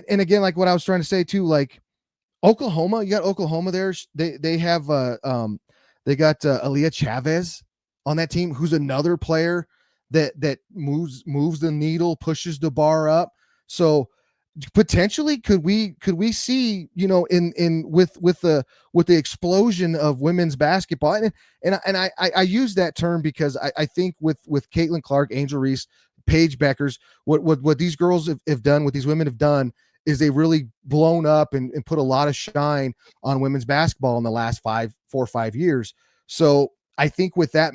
and again, like what I was trying to say too, like Oklahoma, you got Oklahoma there. They have they got Aaliyah Chavez on that team, who's another player that moves the needle, pushes the bar up. So potentially could we see, in with the explosion of women's basketball, and I use that term because I think with Caitlin Clark, Angel Reese, Paige Beckers, what these girls have done, what these women have done, is they really blown up and put a lot of shine on women's basketball in the last 4 or 5 years. So I think with that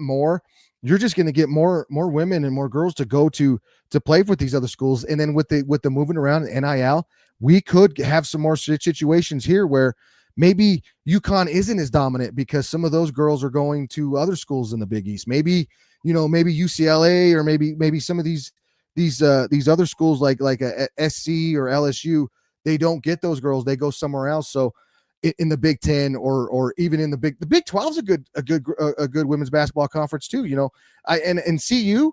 you're just going to get more women and more girls to go to play for these other schools. And then with the moving around NIL, we could have some more situations here where maybe UConn isn't as dominant because some of those girls are going to other schools in the Big East. Maybe UCLA or maybe some of these other schools like a SC or LSU, they don't get those girls. They go somewhere else. So in the Big Ten or even in the Big 12 is a good women's basketball conference too. And CU,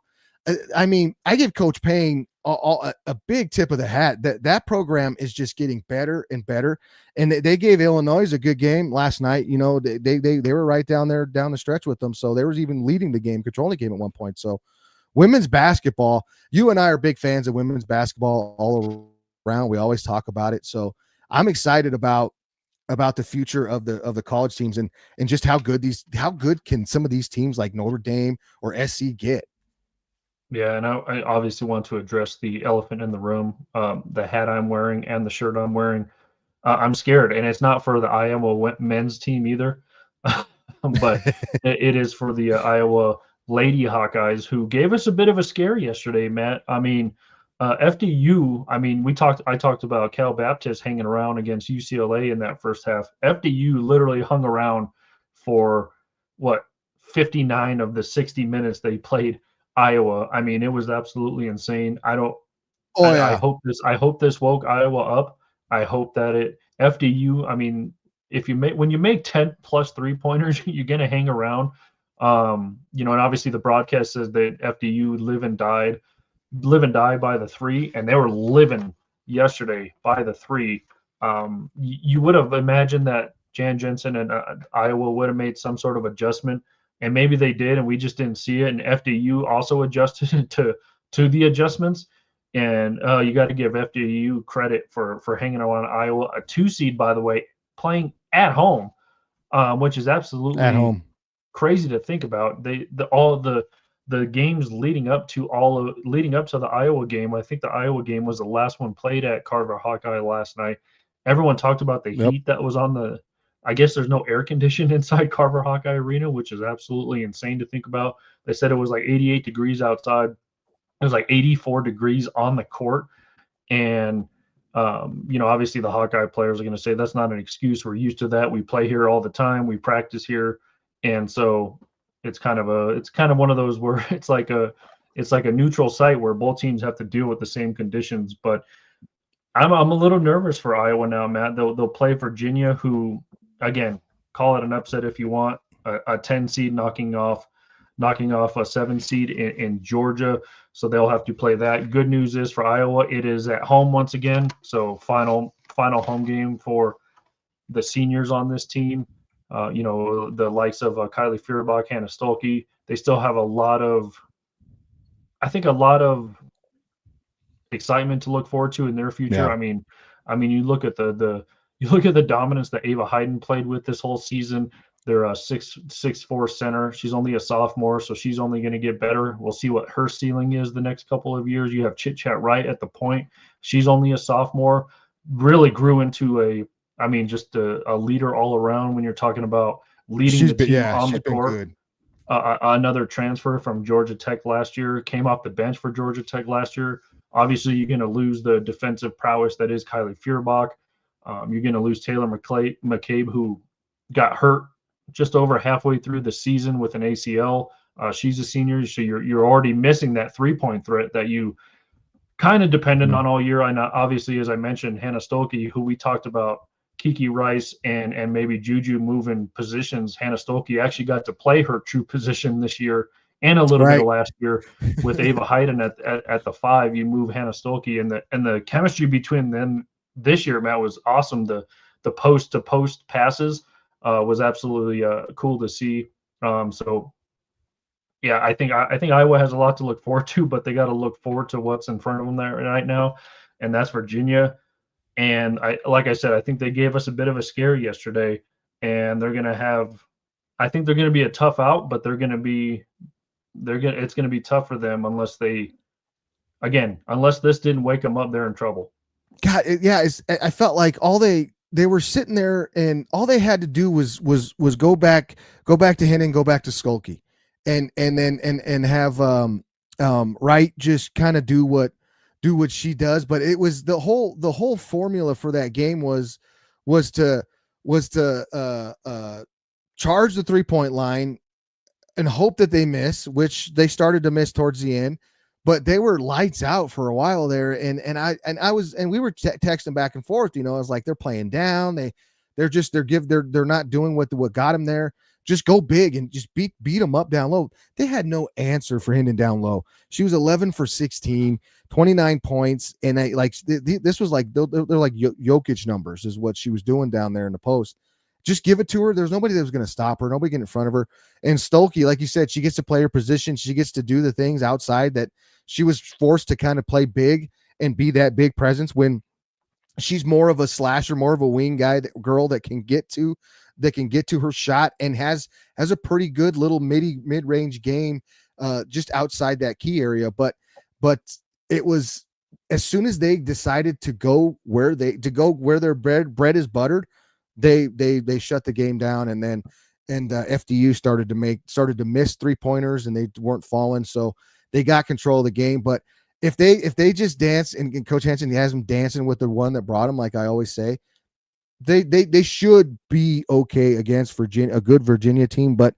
I mean, I give Coach Payne a big tip of the hat. That program is just getting better and better. And they gave Illinois a good game last night. They were right down the stretch with them. So they was even leading the game, controlling the game at one point. So women's basketball, you and I are big fans of women's basketball all around. We always talk about it. So I'm excited about about the future of the college teams and just how good can some of these teams like Notre Dame or SC get. Yeah, and I obviously want to address the elephant in the room, the hat I'm wearing and the shirt I'm wearing. I'm scared, and it's not for the Iowa men's team either, but it is for the Iowa Lady Hawkeyes, who gave us a bit of a scare yesterday, Matt. I mean, FDU. I mean, I talked about Cal Baptist hanging around against UCLA in that first half. FDU literally hung around for what 59 of the 60 minutes they played Iowa. I mean, it was absolutely insane. Oh I yeah. hope this woke Iowa up. I hope that it FDU. I mean, if you make when you make 10 plus 3-pointers, you're gonna hang around. And obviously the broadcast says that FDU live and die by the three, and they were living yesterday by the three. You would have imagined that Jan Jensen and Iowa would have made some sort of adjustment, and maybe they did, and we just didn't see it. And FDU also adjusted to the adjustments. And you got to give FDU credit for hanging on Iowa, a 2 seed, by the way, playing at home, which is absolutely At home. crazy to think about. All the games leading up to the Iowa game. I think the Iowa game was the last one played at Carver Hawkeye last night. Everyone talked about the heat that was on the. I guess there's no air condition inside Carver Hawkeye Arena, which is absolutely insane to think about. They said it was like 88 degrees outside. It was like 84 degrees on the court. And, obviously the Hawkeye players are going to say that's not an excuse. We're used to that. We play here all the time. We practice here. And so it's kind of one of those where it's like a neutral site where both teams have to deal with the same conditions. But I'm a little nervous for Iowa now, Matt. They'll play Virginia, who, again, call it an upset if you want, a 10 seed knocking off a 7 seed in Georgia. So they'll have to play that. Good news is for Iowa, it is at home once again. So final home game for the seniors on this team. The likes of Kylie Feuerbach, Hannah Stolke. They still have a lot of excitement to look forward to in their future. Yeah. I mean, you look at the dominance that Ava Hayden played with this whole season. They're a 6'4" center. She's only a sophomore, so she's only going to get better. We'll see what her ceiling is the next couple of years. You have Chit Chat Wright at the point. She's only a sophomore. Really grew into just a leader all around when you're talking about leading the team on the court. Another transfer from Georgia Tech last year, came off the bench for Georgia Tech last year. Obviously, you're going to lose the defensive prowess that is Kylie Feuerbach. You're going to lose Taylor McCabe, who got hurt just over halfway through the season with an ACL. She's a senior, so you're already missing that 3-point threat that you kind of depended on all year. And obviously, as I mentioned, Hannah Stolke, who we talked about, Kiki Rice and maybe Juju moving positions. Hannah Stolke actually got to play her true position this year and a little bit of last year with Ava Hayden at the 5. You move Hannah Stolke, and the chemistry between them this year, Matt, was awesome. The post to post passes was absolutely cool to see. So yeah, I think Iowa has a lot to look forward to, but they got to look forward to what's in front of them there right now, and that's Virginia. And like I said, I think they gave us a bit of a scare yesterday, and I think they're going to be a tough out, but it's going to be tough for them unless this didn't wake them up, they're in trouble. God, I felt like they were sitting there and all they had to do was go back to Henning, go back to Skolke and have Wright just kind of do what she does. But it was the whole formula for that game was to charge the 3-point line and hope that they miss, which they started to miss towards the end, but they were lights out for a while there. And we were texting back and forth, I was like, they're playing down. They're not doing what got them there. Just go big and just beat them up down low. They had no answer for Hendon down low. She was 11 for 16, 29 points. And this was like, they're like Jokic numbers is what she was doing down there in the post. Just give it to her. There's nobody that was going to stop her. Nobody getting in front of her. And Stolke, like you said, she gets to play her position. She gets to do the things outside that she was forced to kind of play big and be that big presence when she's more of a slasher, more of a wing girl that can get to her shot, and has a pretty good little mid-range game just outside that key area. But it was, as soon as they decided to go where their bread is buttered, they shut the game down, and then FDU started to miss 3-pointers, and they weren't falling, so they got control of the game. But if they just dance, and Coach Hansen has them dancing with the one that brought them, like I always say, they should be okay against Virginia, a good Virginia team. But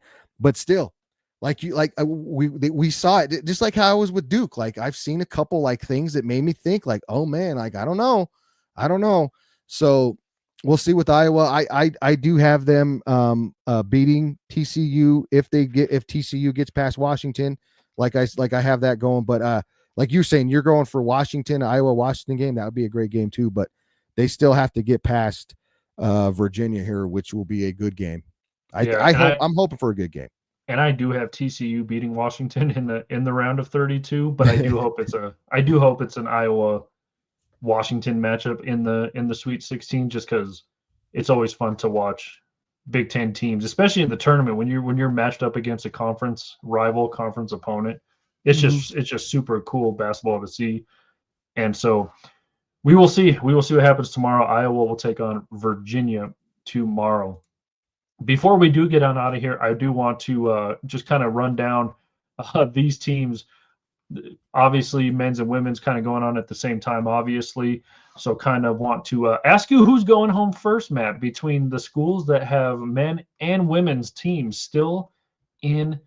still, we saw it, just like how I was with Duke. Like, I've seen a couple like things that made me think like, oh man, like I don't know. So we'll see with Iowa. I do have them beating TCU if TCU gets past Washington. Like I have that going. But like you're saying, you're going for Iowa Washington game. That would be a great game too. But they still have to get past Virginia here, which will be a good game. I'm hoping for a good game. And I do have TCU beating Washington in the round of 32, but I do hope it's an Iowa Washington matchup in the Sweet 16, just because it's always fun to watch Big Ten teams, especially in the tournament, when you're matched up against a conference rival, conference opponent. It's just super cool basketball to see. And so we will see what happens tomorrow. Iowa will take on Virginia tomorrow. Before we do get on out of here, I do want to just kind of run down these teams. Obviously, men's and women's kind of going on at the same time, obviously. So kind of want to ask you who's going home first, Matt, between the schools that have men and women's teams still in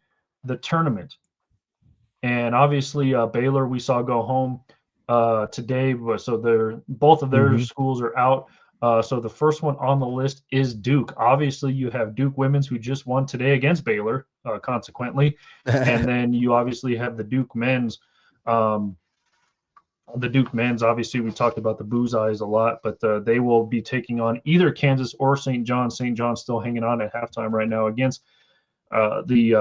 the tournament. And obviously, Baylor we saw go home today, so both of their schools are out. So the first one on the list is Duke. Obviously, you have Duke women's, who just won today against Baylor, consequently. And then you obviously have the Duke men's. The Duke men's, obviously, we talked about the Bullseyes a lot, but they will be taking on either Kansas or St. John's. St. John's still hanging on at halftime right now against the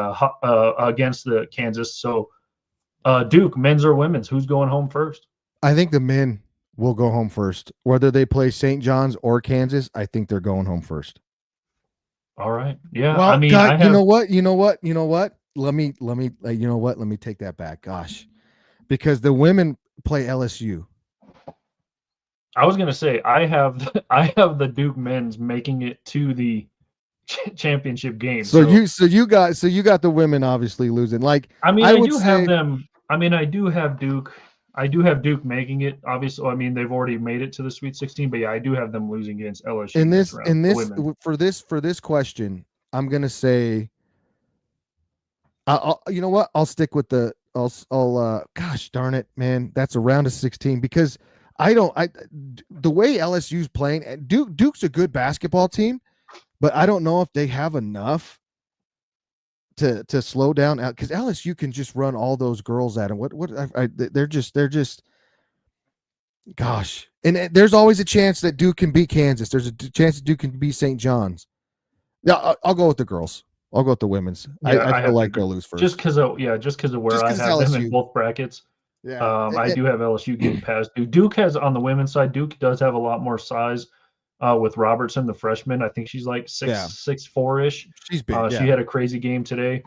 Kansas. So Duke, men's or women's, who's going home first? I think the men will go home first. Whether they play St. John's or Kansas, I think they're going home first. All right. Yeah. Well, I mean, God, you know what? Let me take that back. Gosh, because the women play LSU. I was going to say, I have the Duke men's making it to the championship game. So you got the women obviously losing. Like, I mean, I do have them. I mean, I do have Duke. I do have Duke making it. Obviously, I mean, they've already made it to the Sweet 16, but yeah, I do have them losing against LSU. For this question, I'm gonna say, you know what? I'll stick with gosh darn it, man, that's a round of 16, because the way LSU's playing, Duke's a good basketball team, but I don't know if they have enough to slow down, because LSU can just run all those girls at them. They're just gosh. And there's always a chance that Duke can beat Kansas. There's a chance that Duke can beat St. John's. Yeah, I'll go with the girls. I'll go with the women's. Yeah, I feel like they'll lose first. Just because of where I have LSU. Them in both brackets. Yeah. I do have LSU getting past Duke. Duke has, on the women's side, Duke does have a lot more size. With Robertson, the freshman, I think she's like 6'4"-ish. She's big. She had a crazy game today,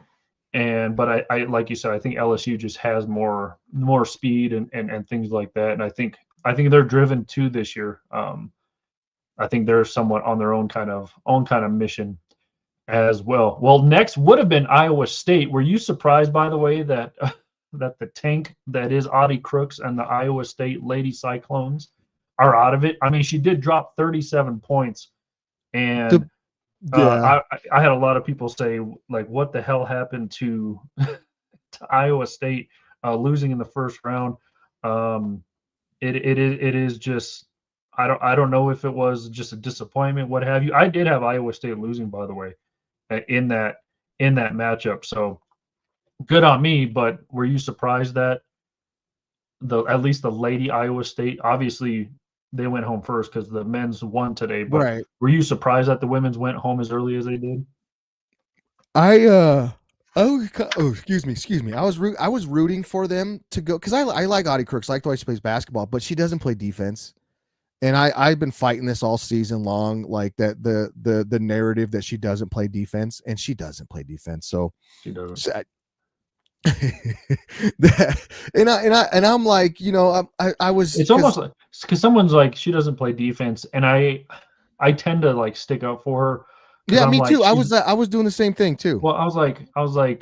but I like you said, I think LSU just has more speed and things like that. And I think they're driven too this year. I think they're somewhat on their own kind of mission as well. Well, next would have been Iowa State. Were you surprised, by the way, that that the tank that is Audie Crooks and the Iowa State Lady Cyclones are out of it? I mean, she did drop 37 points, and I had a lot of people say, like, what the hell happened to Iowa State losing in the first round? It is just, I don't know if it was just a disappointment, what have you. I did have Iowa State losing, by the way, in that matchup. So good on me. But were you surprised that at least the Lady Iowa State, obviously they went home first because the men's won today, but right. Were you surprised that the women's went home as early as they did? Excuse me. I was rooting for them to go, because I like Audie Crooks. I like the way she plays basketball, but she doesn't play defense. And I've been fighting this all season long, like that the narrative that she doesn't play defense, and she doesn't play defense. So, She doesn't. so I'm like, I was It's almost like because someone's like she doesn't play defense, and I tend to like stick up for her because yeah, I'm me like too. I was doing the same thing too. well,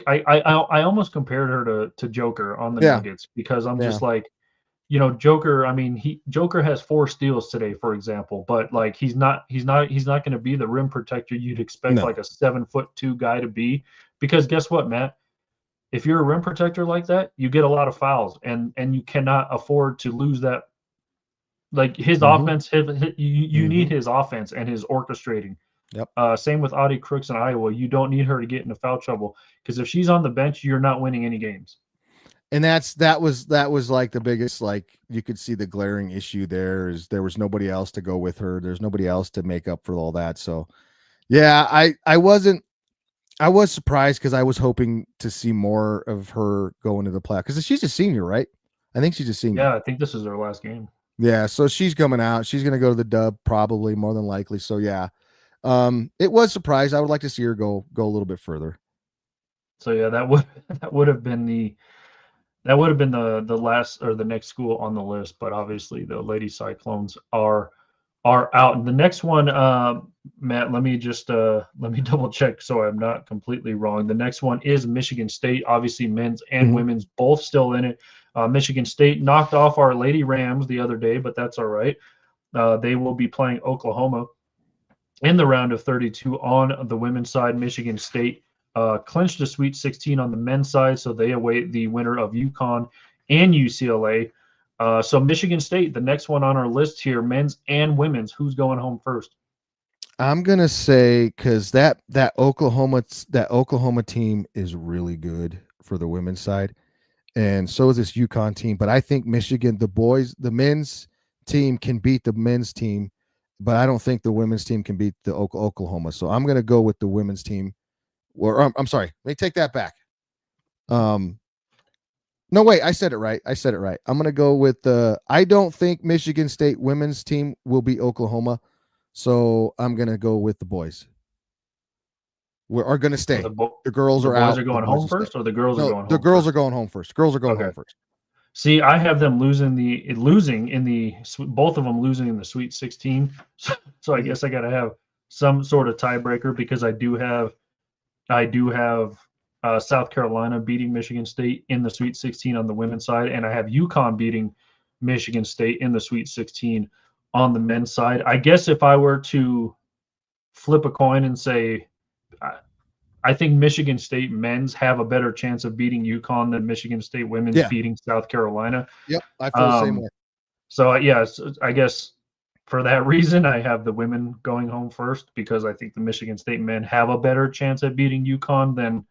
I almost compared her to Joker on the Yeah, Nuggets because I'm yeah, just like, Joker. I mean, Joker has 4 steals today, for example, but like he's not going to be the rim protector you'd expect no, like a 7'2" guy to be, because guess what, Matt? If you're a rim protector like that, you get a lot of fouls, and you cannot afford to lose that. Like his mm-hmm, offense, you mm-hmm, need his offense and his orchestrating. yep. Same with Audie Crooks in Iowa. You don't need her to get into foul trouble because if she's on the bench, you're not winning any games. And that was like the biggest, like you could see the glaring issue there is there was nobody else to go with her. There's nobody else to make up for all that. So yeah, I was surprised because I was hoping to see more of her go into the playoff because she's a senior, right? I think she's a senior. Yeah, I think this is her last game. Yeah, so she's coming out. She's gonna go to the dub probably more than likely. So yeah, it was surprised. I would like to see her go a little bit further. So yeah, that would have been the last or the next school on the list, but obviously the Lady Cyclones are out. And the next one, Matt, let me double check so I'm not completely wrong. The next one is Michigan State. Obviously, men's and Mhm. women's both still in it. Michigan State knocked off our Lady Rams the other day, but that's all right. They will be playing Oklahoma in the round of 32 on the women's side. Michigan State clinched the Sweet 16 on the men's side, so they await the winner of UConn and UCLA. So Michigan State, the next one on our list here, men's and women's. Who's going home first? I'm gonna say because that Oklahoma team is really good for the women's side, and so is this UConn team. But I think Michigan, the men's team can beat the men's team, but I don't think the women's team can beat the Oklahoma. So I'm gonna go with the women's team. Or I'm sorry, let me take that back. Um, no, wait, I said it right. I'm gonna go with the. I don't think Michigan State women's team will beat Oklahoma, so I'm gonna go with the boys. We are gonna So stay. The girls the are boys out. are The going boys home will stay. first, or the girls are No, going the home girls are first? going home first. Girls are going Okay. home first. See, I have them losing in the both of them losing in the Sweet 16. So I Mhm. guess I got to have some sort of tiebreaker because I do have South Carolina beating Michigan State in the Sweet 16 on the women's side, and I have UConn beating Michigan State in the Sweet 16 on the men's side. I guess if I were to flip a coin and say, I think Michigan State men's have a better chance of beating UConn than Michigan State women's Yeah. beating South Carolina. Yep. I feel the same Um, way. so I guess for that reason, I have the women going home first because I think the Michigan State men have a better chance at beating UConn than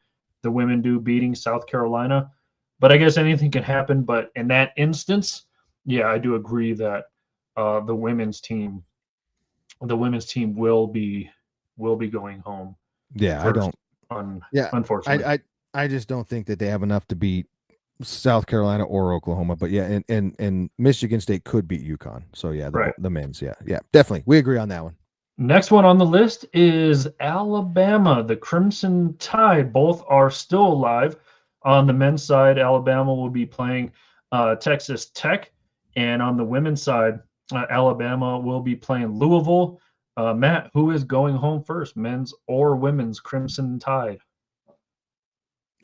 the women do beating South Carolina. But I guess anything can happen. But in that instance, yeah, I do agree that the women's team will be going home Yeah, I first. don't. Yeah, Unfortunately, I just don't think that they have enough to beat South Carolina or Oklahoma. But yeah, and Michigan State could beat UConn. So yeah, right. the men's. Yeah, yeah, definitely. We agree on that one. Next one on the list is Alabama. The Crimson Tide both are still alive. On the men's side, Alabama will be playing Texas Tech, and on the women's side, Alabama will be playing Louisville. Matt, who is going home first, men's or women's Crimson Tide?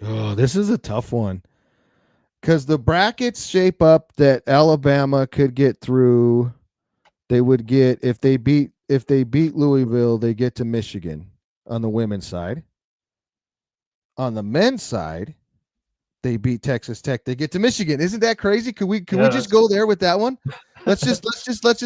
Oh, this is a tough one because the brackets shape up that Alabama could get through. They would get if they beat Louisville, they get to Michigan on the women's side. On the men's side, they beat Texas Tech, they get to Michigan. Isn't that crazy? Could we Yeah, just that's go there with that one? Let's just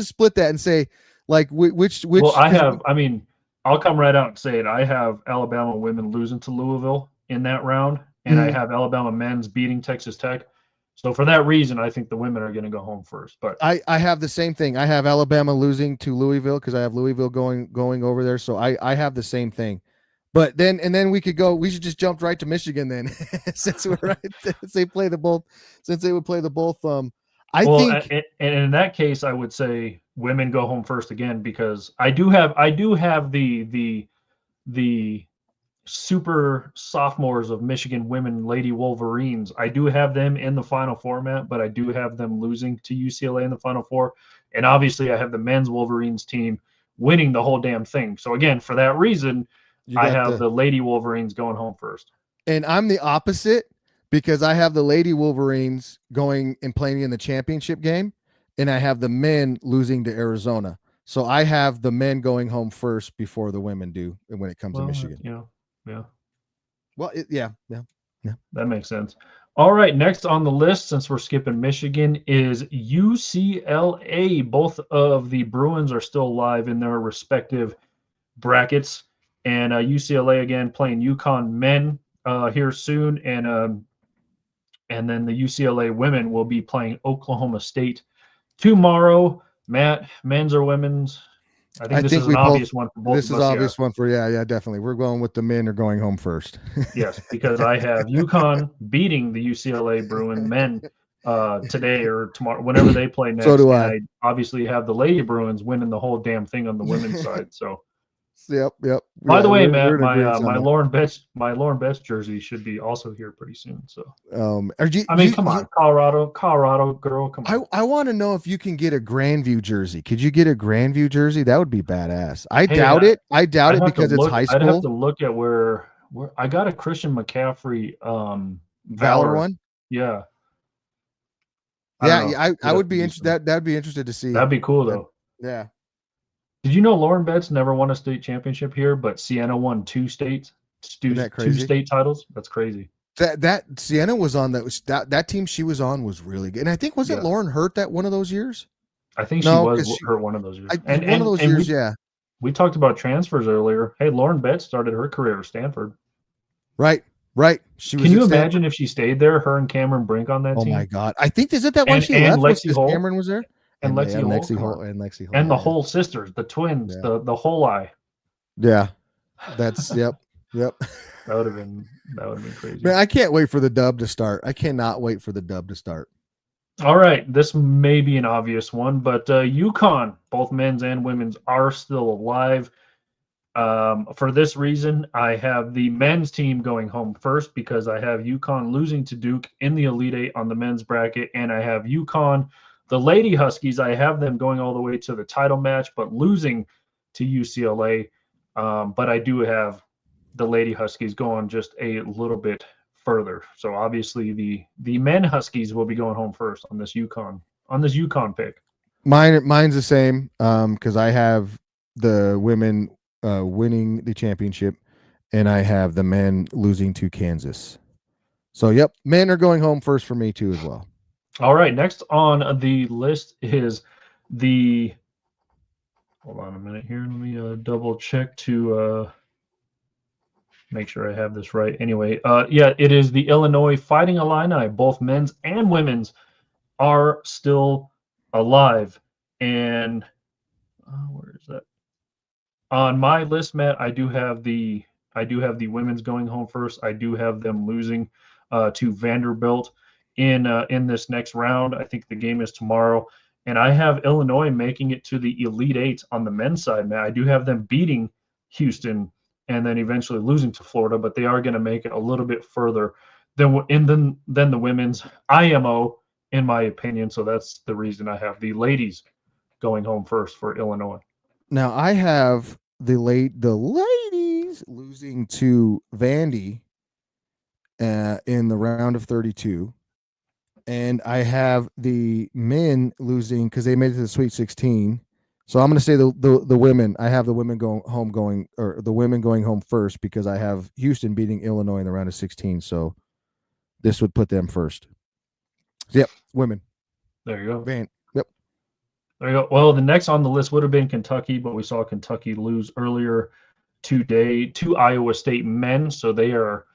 split that and say like which well. I because have. I mean, I'll come right out and say it. I have Alabama women losing to Louisville in that round, and I have Alabama men's beating Texas Tech. So for that reason, I think the women are going to go home first. But I have the same thing. I have Alabama losing to Louisville because I have Louisville going over there. So I have the same thing. But then we could go. We should just jump right to Michigan then, since we're right. Since they play the both. Since they would play the both. I well, think and in that case, I would say women go home first again, because I do have the super sophomores of Michigan women Lady Wolverines. I do have them in the Final Four, Matt, but I do have them losing to UCLA in the Final Four. And obviously, I have the men's Wolverines team winning the whole damn thing. So again, for that reason, I have the Lady Wolverines going home first. And I'm the opposite, because I have the Lady Wolverines going and playing in the championship game, and I have the men losing to Arizona. So I have the men going home first before the women do, and when it comes to Michigan. Yeah. Well, yeah. That makes sense. All right, next on the list, since we're skipping Michigan, is UCLA. Both of the Bruins are still alive in their respective brackets, and UCLA again playing UConn men here soon, and then the UCLA women will be playing Oklahoma State tomorrow. Matt, men's or women's? I think this is an obvious one for both of us. This is obvious one for, yeah, definitely. We're going with the men are going home first. Yes, because I have UConn beating the UCLA Bruin men today or tomorrow, whenever they play next. So do I. And I obviously have the Lady Bruins winning the whole damn thing on the women's side. So. Yep. By the way, Matt, my Lauren Betts jersey should be also here pretty soon. So, come on, Colorado girl, come on. I want to know if you can get a Grandview jersey. Could you get a Grandview jersey? That would be badass. I doubt it because it's high school. I'd have to look at where I got a Christian McCaffrey Valor one. Yeah. I would be interested. That'd be interested to see. That'd be cool though. Yeah. Did you know Lauren Betts never won a state championship here, but Siena won two state titles? That's crazy. That Siena was on that team she was on was really good. And I think wasn't Lauren hurt that one of those years? I think she was hurt one of those years. One of those years, We talked about transfers earlier. Hey, Lauren Betts started her career at Stanford. Right. Can you imagine if she stayed there, her and Cameron Brink on that team? Oh my God. I think isn't that why she left? Lexi Holt. Cameron was there? And Lexi Holt. And the whole sisters, the twins, the whole eye. Yeah. That's yep. That would have been crazy. Man, I can't wait for the dub to start. I cannot wait for the dub to start. All right. This may be an obvious one, but UConn, both men's and women's, are still alive. For this reason, I have the men's team going home first, because I have UConn losing to Duke in the Elite Eight on the men's bracket, and I have UConn. The Lady Huskies, I have them going all the way to the title match, but losing to UCLA. But I do have the Lady Huskies going just a little bit further. So obviously the men Huskies will be going home first on this UConn pick. Mine's the same, because I have the women winning the championship, and I have the men losing to Kansas. So yep, men are going home first for me too as well. All right, next on the list is hold on a minute here. Let me double check to make sure I have this right. Anyway, it is the Illinois Fighting Illini. Both men's and women's are still alive. And where is that? On my list, Matt, I do have the women's going home first. I do have them losing to Vanderbilt in this next round. I think the game is tomorrow, and I have Illinois making it to the Elite Eight on the men's side. Matt, I do have them beating Houston and then eventually losing to Florida, but they are going to make it a little bit further than the women's IMO, in my opinion. So that's the reason I have the ladies going home first for Illinois. Now I have the ladies losing to Vandy in the round of 32. And I have the men losing because they made it to the Sweet 16. So I'm going to say the women. I have the women going home first, because I have Houston beating Illinois in the round of 16. So this would put them first. Yep, women. There you go. Yep. There you go. Well, the next on the list would have been Kentucky, but we saw Kentucky lose earlier today to Iowa State men. So they are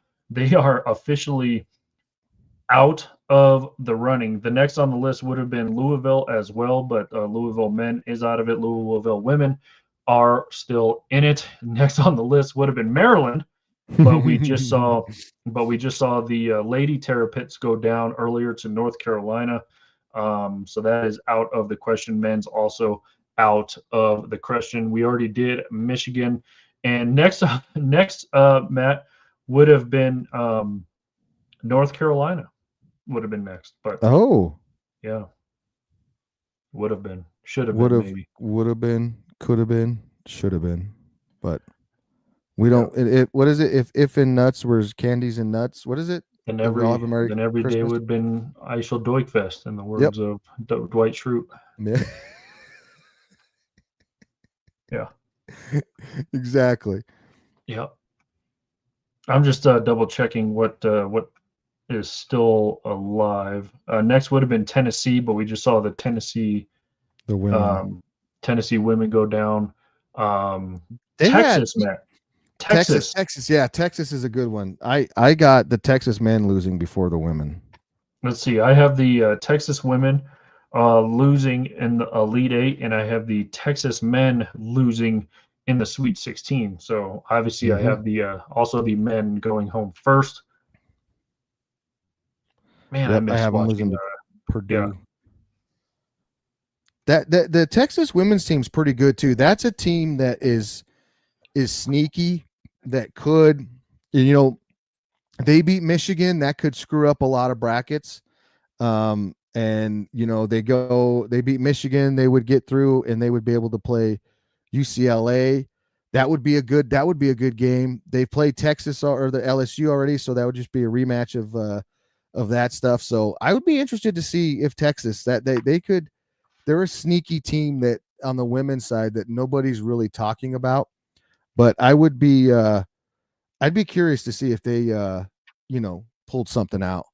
officially out of the running. The next on the list would have been Louisville as well, but Louisville men is out of it. Louisville women are still in it. Next on the list would have been Maryland, but we just saw the Lady Terrapins go down earlier to North Carolina. So that is out of the question. Men's also out of the question. We already did Michigan, and next Matt, would have been North Carolina. Would have been next, but Oh, yeah, would have been, should have would been have, maybe. would have been, could have been, should have been, but we Yeah. don't. What is it? If in nuts was candies and nuts. What is it? Then That we all have every a Merry then every day Christmas. would have been Eichel Doikfest, in the Yep. words of Dwight Schrute. Yeah. Yeah. Exactly. Yeah. I'm just double checking what is still alive. Next would have been Tennessee, but we just saw the The women. Tennessee women go down. They had Texas, Matt. Texas, Texas. Texas. Yeah, Texas is a good one. I got the Texas men losing before the women. Let's see. I have the Texas women losing in the Elite Eight, and I have the Texas men losing in the Sweet 16. So obviously, I have the also the men going home first. Man, I Yep, I miss have them losing watching. to Purdue. Yeah. That the Texas women's team's pretty good too. That's a team that is sneaky. That could, they beat Michigan. That could screw up a lot of brackets. And they beat Michigan. They would get through, and they would be able to play UCLA. That would be a good game. They played Texas or the LSU already, so that would just be a rematch of that stuff. So I would be interested to see if Texas that they could. They're a sneaky team that on the women's side that nobody's really talking about. But I'd be curious to see if they pulled something out.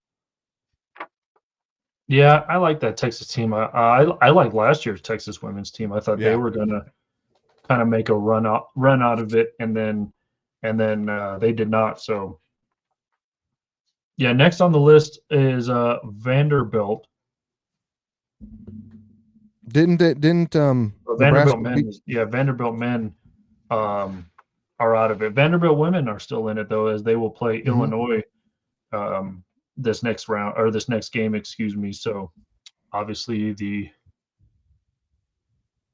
Yeah, I like that Texas team. I like last year's Texas women's team. I thought they Yeah. were gonna kind of make a run out of it, and then they did not. So yeah, next on the list is Vanderbilt. Didn't Vanderbilt Nebraska men, Vanderbilt men are out of it. Vanderbilt women are still in it though, as they will play Illinois this next round or this next game, excuse me. So obviously the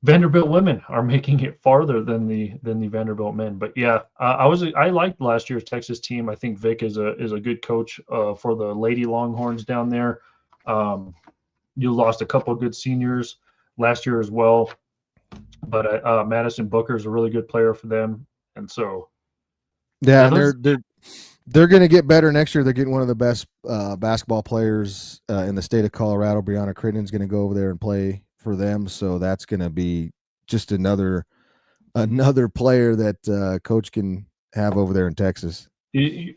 Vanderbilt women are making it farther than the Vanderbilt men. But yeah, I liked last year's Texas team. I think Vic is a good coach for the Lady Longhorns down there. You lost a couple of good seniors last year as well, but Madison Booker is a really good player for them, and so yeah, and they're going to get better next year. They're getting one of the best basketball players in the state of Colorado. Brianna Crittenden's going to go over there and play for them, so that's going to be just another player that coach can have over there in Texas.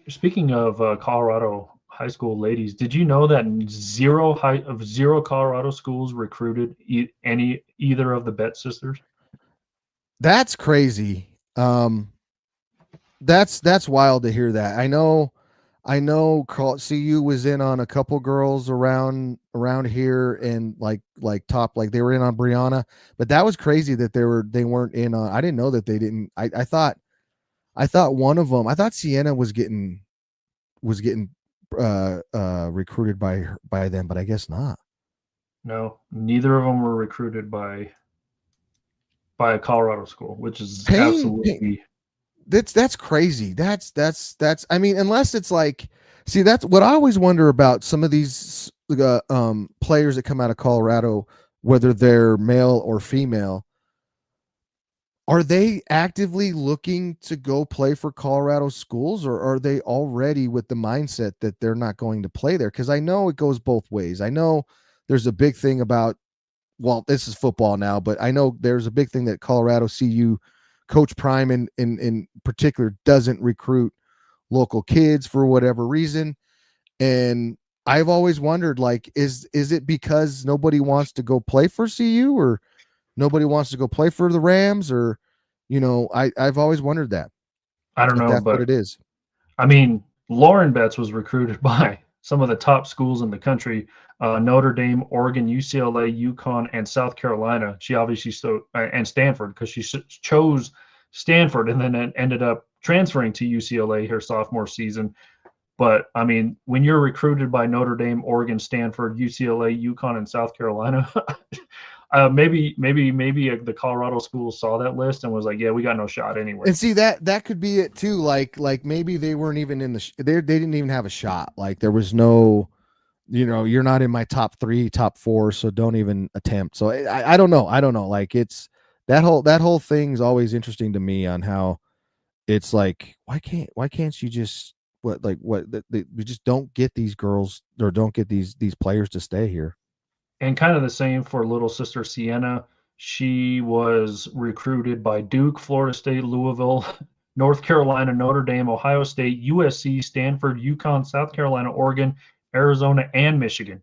Speaking of Colorado high school ladies, did you know that zero Colorado schools recruited either of the Bet sisters? That's crazy. That's wild to hear that. I know CU was in on a couple girls around here and like top, like they were in on Brianna, but that was crazy that they weren't in on. I didn't know that they didn't. I thought one of them. I thought Sienna was getting recruited by them, but I guess not. No, neither of them were recruited by a Colorado school, which is absolutely. That's crazy. That's I mean, unless it's like, see, that's what I always wonder about some of these players that come out of Colorado, whether they're male or female. Are they actively looking to go play for Colorado schools, or are they already with the mindset that they're not going to play there? Because I know it goes both ways. I know there's a big thing about, well, this is football now, but I know there's a big thing that Colorado CU Coach Prime in particular doesn't recruit local kids for whatever reason. And I've always wondered, like, is it because nobody wants to go play for CU, or nobody wants to go play for the Rams, or, I've always wondered that. I don't know, that's but what it is. I mean, Lauren Betts was recruited by some of the top schools in the country: Notre Dame, Oregon, UCLA, UConn, and South Carolina. She obviously and Stanford, because she chose Stanford and then ended up transferring to UCLA her sophomore season. But I mean, when you're recruited by Notre Dame, Oregon, Stanford, UCLA, UConn, and South Carolina, Maybe the Colorado school saw that list and was like, yeah, we got no shot anyway. And see that could be it too. Like maybe they weren't even in they didn't even have a shot. Like there was no, you're not in my top 3, top 4, so don't even attempt. So I don't know. I don't know. Like it's that whole thing's always interesting to me on how it's like, why can't you just we just don't get these girls or don't get these players to stay here. And kind of the same for little sister Sienna. She was recruited by Duke, Florida State, Louisville, North Carolina, Notre Dame, Ohio State, USC, Stanford, UConn, South Carolina, Oregon, Arizona, and Michigan.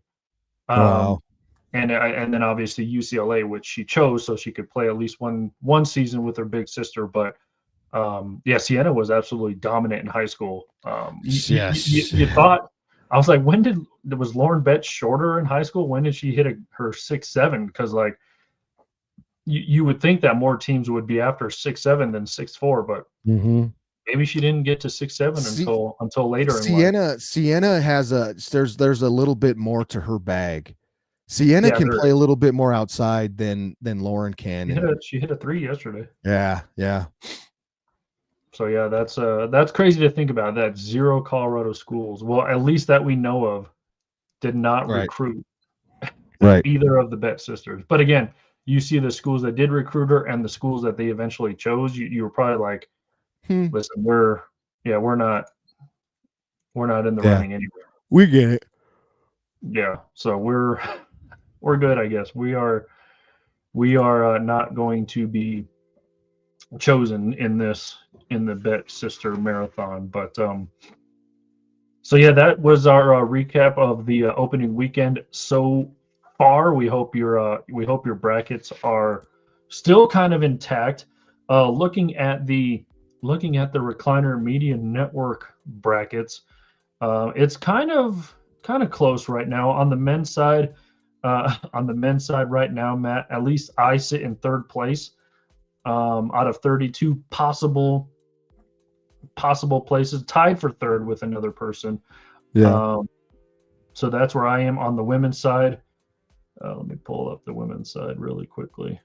Wow. And then obviously UCLA, which she chose so she could play at least one season with her big sister. But yeah, Sienna was absolutely dominant in high school. Yes. You thought, I was like, was Lauren Betts shorter in high school? When did she hit her 6'7"? Because like you would think that more teams would be after 6'7" than 6'4", but maybe she didn't get to 6'7" until later in life. Sienna has there's a little bit more to her bag. Sienna can play a little bit more outside than Lauren can. She hit a 3 yesterday. Yeah. So yeah, that's crazy to think about. That 0 Colorado schools, well, at least that we know of, did not recruit either of the Betts sisters. But again, you see the schools that did recruit her and the schools that they eventually chose. You were probably like, listen, we're not in the running anywhere. We get it. Yeah, so we're good, I guess. We are not going to be chosen in the Betts sister marathon. But so yeah, that was our recap of the opening weekend so far. We hope your brackets are still kind of intact. Looking at the Recliner Media Network brackets, it's kind of close right now on the men's side. Right now, Matt, at least I sit in third place out of 32 possible places, tied for third with another person. So that's where I am on the women's side. Let me pull up the women's side really quickly.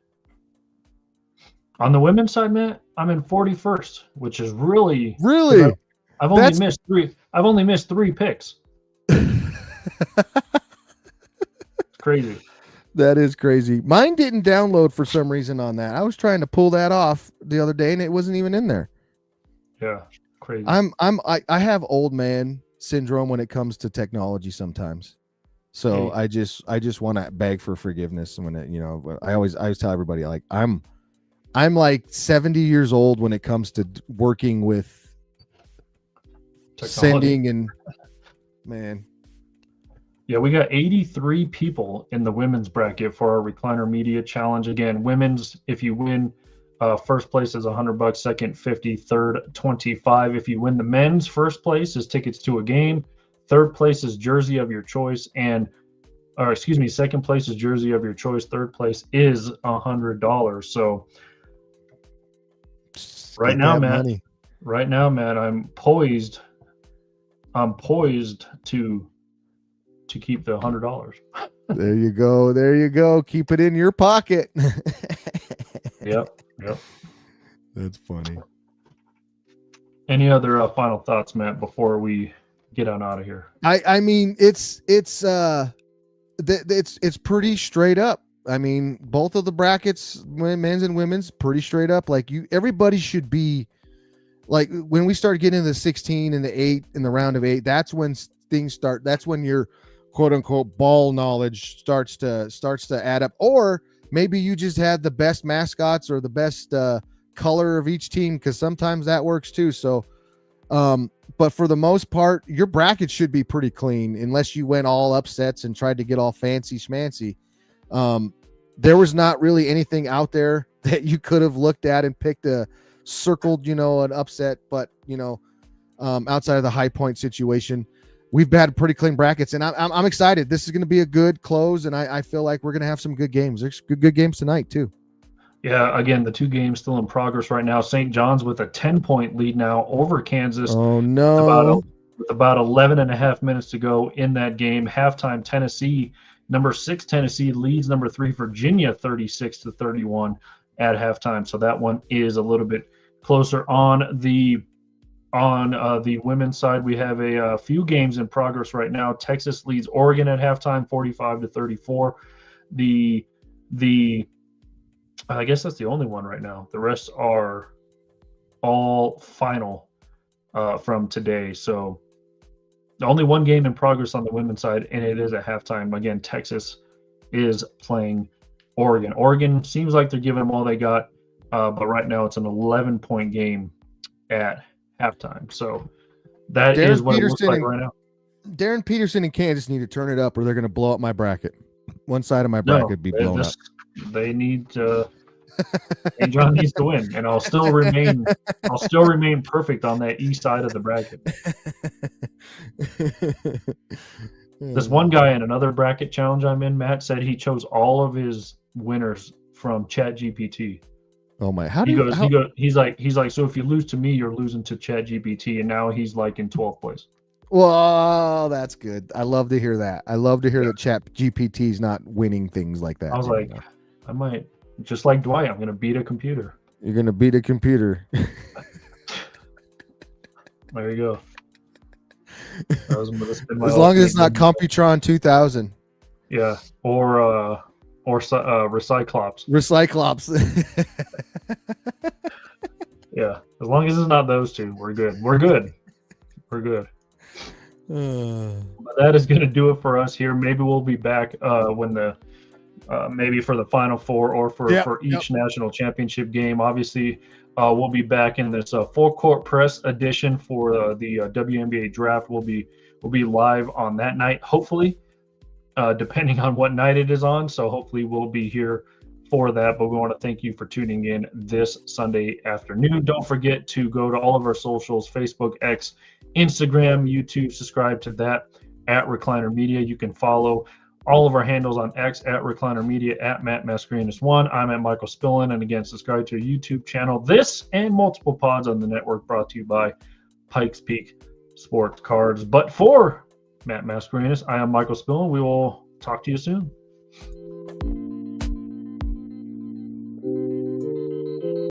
On the women's side, Matt, I'm in 41st, which is really. I've only missed 3 picks. It's crazy. That is crazy. Mine didn't download for some reason on that. I was trying to pull that off the other day and it wasn't even in there. Yeah, crazy. I have old man syndrome when it comes to technology sometimes. So I just want to beg for forgiveness when I always tell everybody, like, I'm like 70 years old when it comes to working with technology. Sending and man. Yeah, we got 83 people in the women's bracket for our Recliner Media Challenge. Again, women's, if you win, first place is $100, second 50, third 25. If you win the men's, first place is tickets to a game, third place is jersey of your choice, second place is jersey of your choice, third place is $100. So right now, Matt, I'm poised to keep the $100. There you go. Keep it in your pocket. Yep. That's funny. Any other final thoughts, Matt, before we get on out of here? I mean, it's pretty straight up. I mean, both of the brackets, men's and women's, pretty straight up. Like everybody should be like, when we start getting into the 16 and the 8 in the round of 8, that's when things start. That's when your quote unquote ball knowledge starts to add up. Or maybe you just had the best mascots or the best color of each team, because sometimes that works too. So, but for the most part, your bracket should be pretty clean, unless you went all upsets and tried to get all fancy schmancy. There was not really anything out there that you could have looked at and picked circled, an upset, but outside of the High Point situation, we've had pretty clean brackets, and I'm excited. This is going to be a good close, and I feel like we're going to have some good games. There's good games tonight too. Yeah, again, the 2 games still in progress right now. St. John's with a 10-point lead now over Kansas. Oh no! With about 11 and a half minutes to go in that game. Halftime, Tennessee Number 6 Tennessee leads number 3 Virginia 36-31 at halftime. So that one is a little bit closer. On the women's side, we have a few games in progress right now. Texas leads Oregon at halftime 45-34. The I guess that's the only one right now. The rest are all final from today. So only one game in progress on the women's side, and it is at halftime. Again, Texas is playing Oregon. Oregon seems like they're giving them all they got, but right now it's an 11-point game at halftime. So that Darren is what Peterson it looks like right now. Darren Peterson and Kansas need to turn it up, or they're going to blow up my bracket. One side of my bracket be blown up. They need to. And John needs to win, and I'll still remain perfect on that east side of the bracket. This one guy in another bracket challenge I'm in, Matt, said he chose all of his winners from ChatGPT. Oh my! He's like, so if you lose to me, you're losing to ChatGPT, and now he's like in 12th place. Well, that's good. I love to hear that. I love to hear that ChatGPT's not winning things like that. I was like, I might. Just like Dwight, I'm going to beat a computer. You're going to beat a computer. There you go. As long as it's not Computron 2000. Yeah, or Recyclops. Recyclops. Yeah, as long as it's not those two, we're good. We're good. But that is going to do it for us here. Maybe we'll be back when the maybe for the Final Four or for each national championship game. Obviously, we'll be back in this full court press edition for the WNBA draft. We'll be live on that night, hopefully, depending on what night it is on. So hopefully we'll be here for that. But we want to thank you for tuning in this Sunday afternoon. Don't forget to go to all of our socials: Facebook, X, Instagram, YouTube. Subscribe to that at Recliner Media. You can follow all of our handles on X at Recliner Media, at Matt Mascarenas1. I'm at Michael Spillin. And again, subscribe to our YouTube channel. This and multiple pods on the network brought to you by Pikes Peak Sports Cards. But for Matt Mascarenas, I am Michael Spillin. We will talk to you soon.